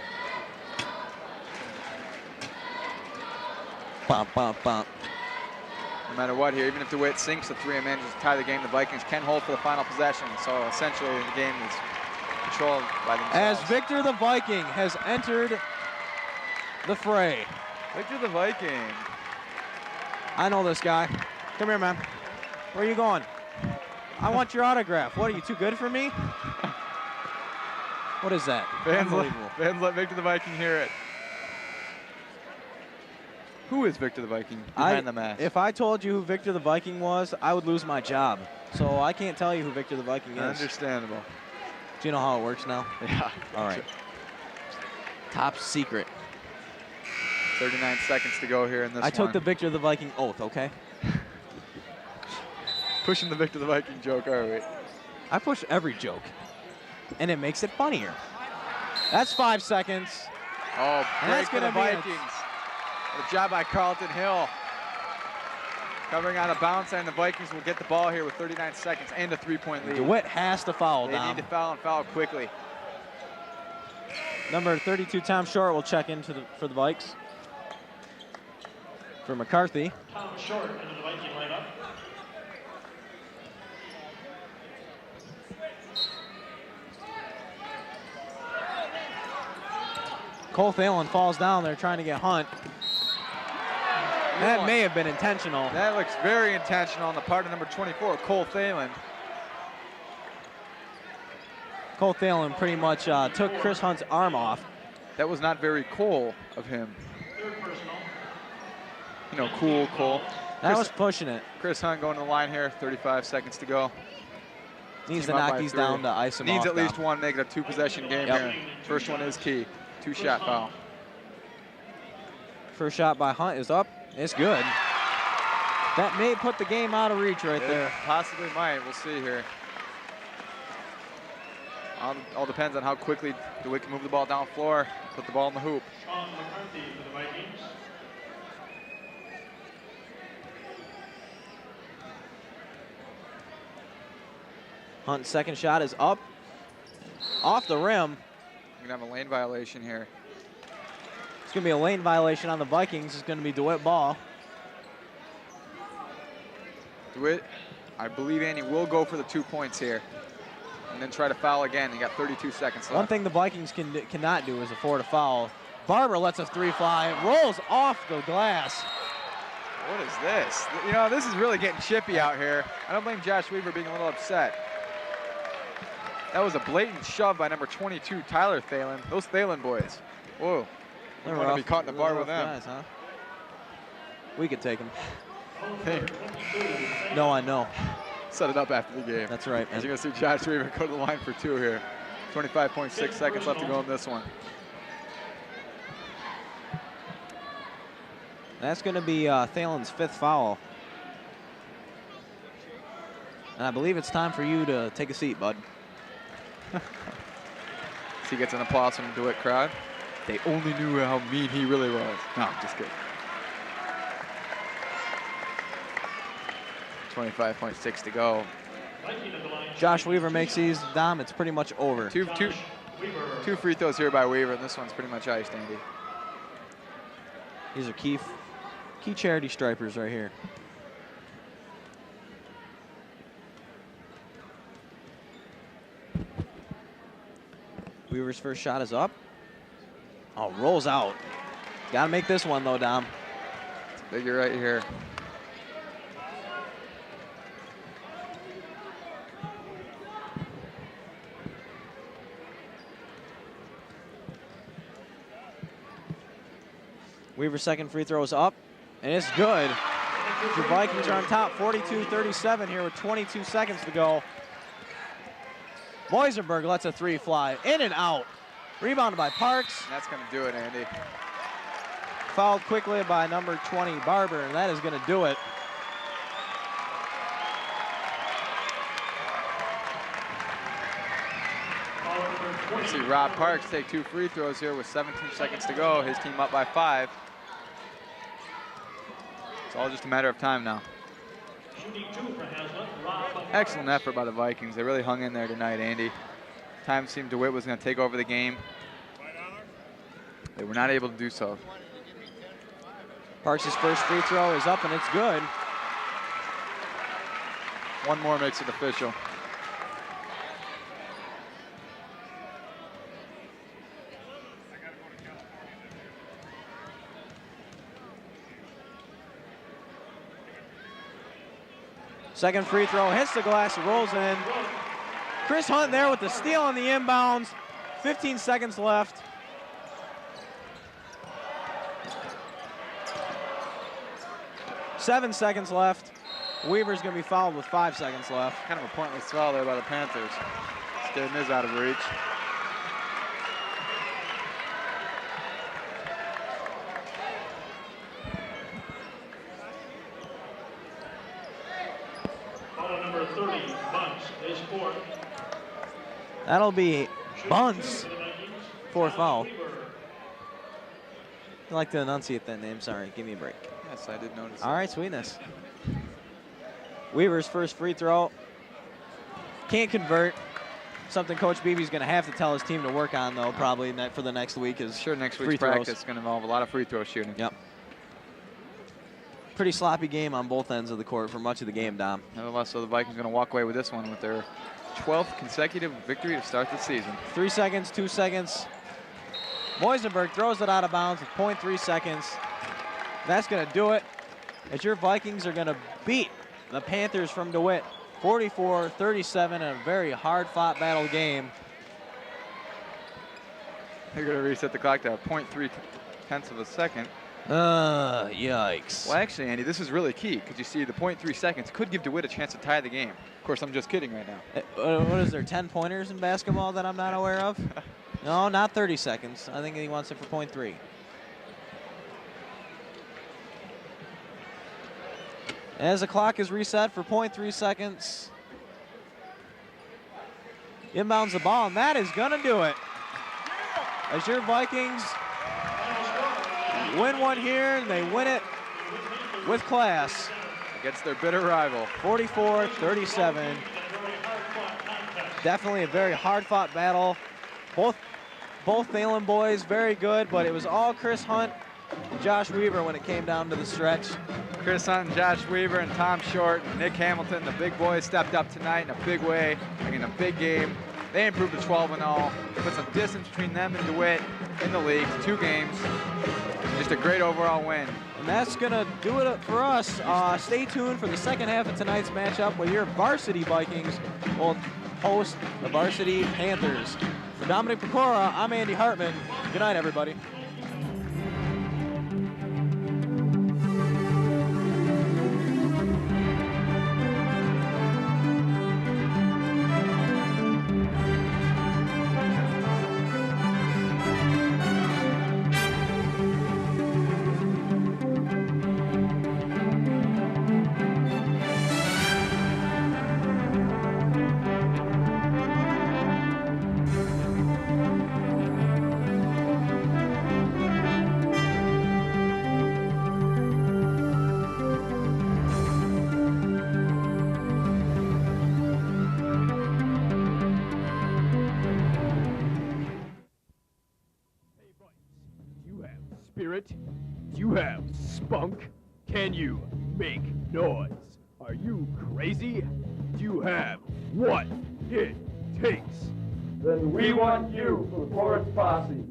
Bump, bump, bump. No matter what here, even if DeWitt sinks the 3 and manages to tie the game, the Vikings can hold for the final possession. So essentially the game is controlled by themselves. As Victor the Viking has entered the fray. Victor the Viking. I know this guy. Come here, man. Where are you going? I want your autograph. What, are you too good for me? What is that? Fans Unbelievable. let Victor the Viking hear it. Who is Victor the Viking behind the mask? If I told you who Victor the Viking was, I would lose my job. So I can't tell you who Victor the Viking is. Understandable. Do you know how it works now? Yeah. All right. Top secret. 39 seconds to go here in this one. I took the Victor the Viking oath, okay? Pushing the Victor the Viking joke, are we? I push every joke, and it makes it funnier. That's 5 seconds. Oh, And break that's for the gonna be a- Vikings. Good job by Carlton Hill. Covering out of bounds, and the Vikings will get the ball here with 39 seconds and a 3-point lead. DeWitt has to foul, They Dom. need to foul and foul quickly. Number 32, Tom Short, will check in for the Vikes. For McCarthy. Tom Short into the Viking lineup. Cole Thalen falls down there trying to get Hunt. That may have been intentional. That looks very intentional on the part of number 24, Cole Thalen. Cole Thalen pretty much took Chris Hunt's arm off. That was not very Cole of him. Third personal. You know, cool Cole. That was pushing it. Chris Hunt going to the line here, 35 seconds to go. Needs to Team up knock by these 3. down to ice them Needs off, at least Dom. one, make it a 2-possession game Yep. here. First one is key. 2-shot foul. First shot by Hunt is up. It's good. That may put the game out of reach right there. Possibly might. We'll see here. All depends on how quickly DeWitt can move the ball down the floor, put the ball in the hoop. Sean McCarthy for the Vikings. Hunt's second shot is up. Off the rim. We're going to have a lane violation here. It's going to be a lane violation on the Vikings. It's going to be DeWitt ball. DeWitt, I believe Andy will go for the 2 points here and then try to foul again. He got 32 seconds left. One thing the Vikings cannot do is afford a foul. Barber lets a 3 fly. Rolls off the glass. What is this? You know, this is really getting chippy out here. I don't blame Josh Weaver being a little upset. That was a blatant shove by number 22, Tyler Thalen. Those Thalen boys. Whoa. They're We're going to be caught in the bar rough with them. guys, huh? We could take them. No, I know. Set it up after the game. That's right, As man. you're going to see Josh Weaver go to the line for 2 here. 25.6 seconds left to go in this one. That's going to be Thalen's 5th foul. And I believe it's time for you to take a seat, bud. He gets an applause from the DeWitt crowd. They only knew how mean he really was. No, I'm just kidding. 25.6 to go. Viking at the line. Josh Weaver makes these. Dom, it's pretty much over. Two free throws here by Weaver, and this one's pretty much iced, Andy. These are key charity stripers right here. Weaver's first shot is up. Oh, rolls out. Got to make this one, though, Dom. Figure right here. Weaver's second free throw is up, and it's good. The Vikings are on top 42-37 here with 22 seconds to go. Moisenberg lets a three fly. In and out. Rebounded by Parks. That's going to do it, Andy. Fouled quickly by number 20, Barber, and that is going to do it. You see Rob Parks take 2 free throws here with 17 seconds to go. His team up by 5. It's all just a matter of time now. Excellent effort by the Vikings. They really hung in there tonight, Andy. Time seemed DeWitt was going to take over the game. They were not able to do so. Parks' first free throw is up and it's good. One more makes it official. Second free throw hits the glass, rolls in. Chris Hunt there with the steal on the inbounds. 15 seconds left. Seven seconds left. Weaver's going to be fouled with 5 seconds left. Kind of a pointless foul there by the Panthers. Skating is out of reach. That'll be Bunce, 4th foul. I like to enunciate that name, sorry, give me a break. Yes, I did notice. All right, sweetness. Weaver's first free throw. Can't convert. Something Coach Beebe's going to have to tell his team to work on, though, probably for the next week is sure next free week's throws. practice is going to involve a lot of free throw shooting. Yep. Pretty sloppy game on both ends of the court for much of the game, Dom. Nevertheless, so the Vikings are going to walk away with this one with their 12th consecutive victory to start the season. 3 seconds, 2 seconds. Moisenberg throws it out of bounds with 0.3 seconds. That's going to do it, as your Vikings are going to beat the Panthers from DeWitt 44-37 in a very hard-fought battle game. They're going to reset the clock to 0.3 tenths of a second. Yikes. Well, actually, Andy, this is really key because you see the 0.3 seconds could give DeWitt a chance to tie the game. Of course, I'm just kidding right now. What is there, 10 pointers in basketball that I'm not aware of? No, not 30 seconds. I think he wants it for 0.3. As the clock is reset for 0.3 seconds. Inbounds the ball, and that is going to do it. As your Vikings win one here, and they win it with class. Against their bitter rival. 44-37. Definitely a very hard-fought battle. Both Thalen boys very good, but it was all Chris Hunt and Josh Weaver when it came down to the stretch. Chris Hunt and Josh Weaver and Tom Short and Nick Hamilton, the big boys, stepped up tonight in a big way, in a big game. They improved to 12-0, put some distance between them and DeWitt in the league, 2 games. Just a great overall win. And that's going to do it for us. Stay tuned for the second half of tonight's matchup where your varsity Vikings will host the varsity Panthers. For Dominic Pecora, I'm Andy Hartman. Good night, everybody. You have spunk? Can you make noise? Are you crazy? Do you have what it takes? Then we want you for the Forest Posse.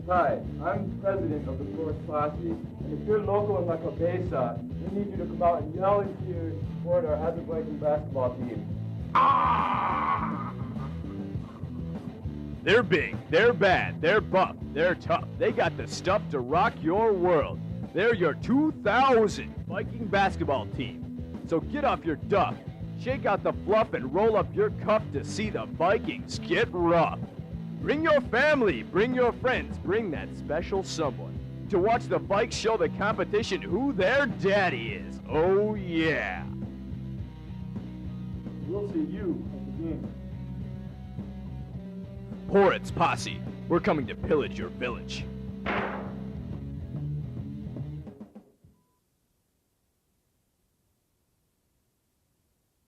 Hi, I'm president of the Forest Posse, and if you're local in La Cabeza, we need you to come out and yell and cheer to support our Hazard Viking basketball team. Ah! They're big, they're bad, they're buff, they're tough. They got the stuff to rock your world. They're your 2000 Viking basketball team. So get off your duff, shake out the fluff, and roll up your cup to see the Vikings get rough. Bring your family, bring your friends, bring that special someone to watch the Vikes show the competition who their daddy is. Oh yeah. We'll see you at the game. Horitz Posse, we're coming to pillage your village.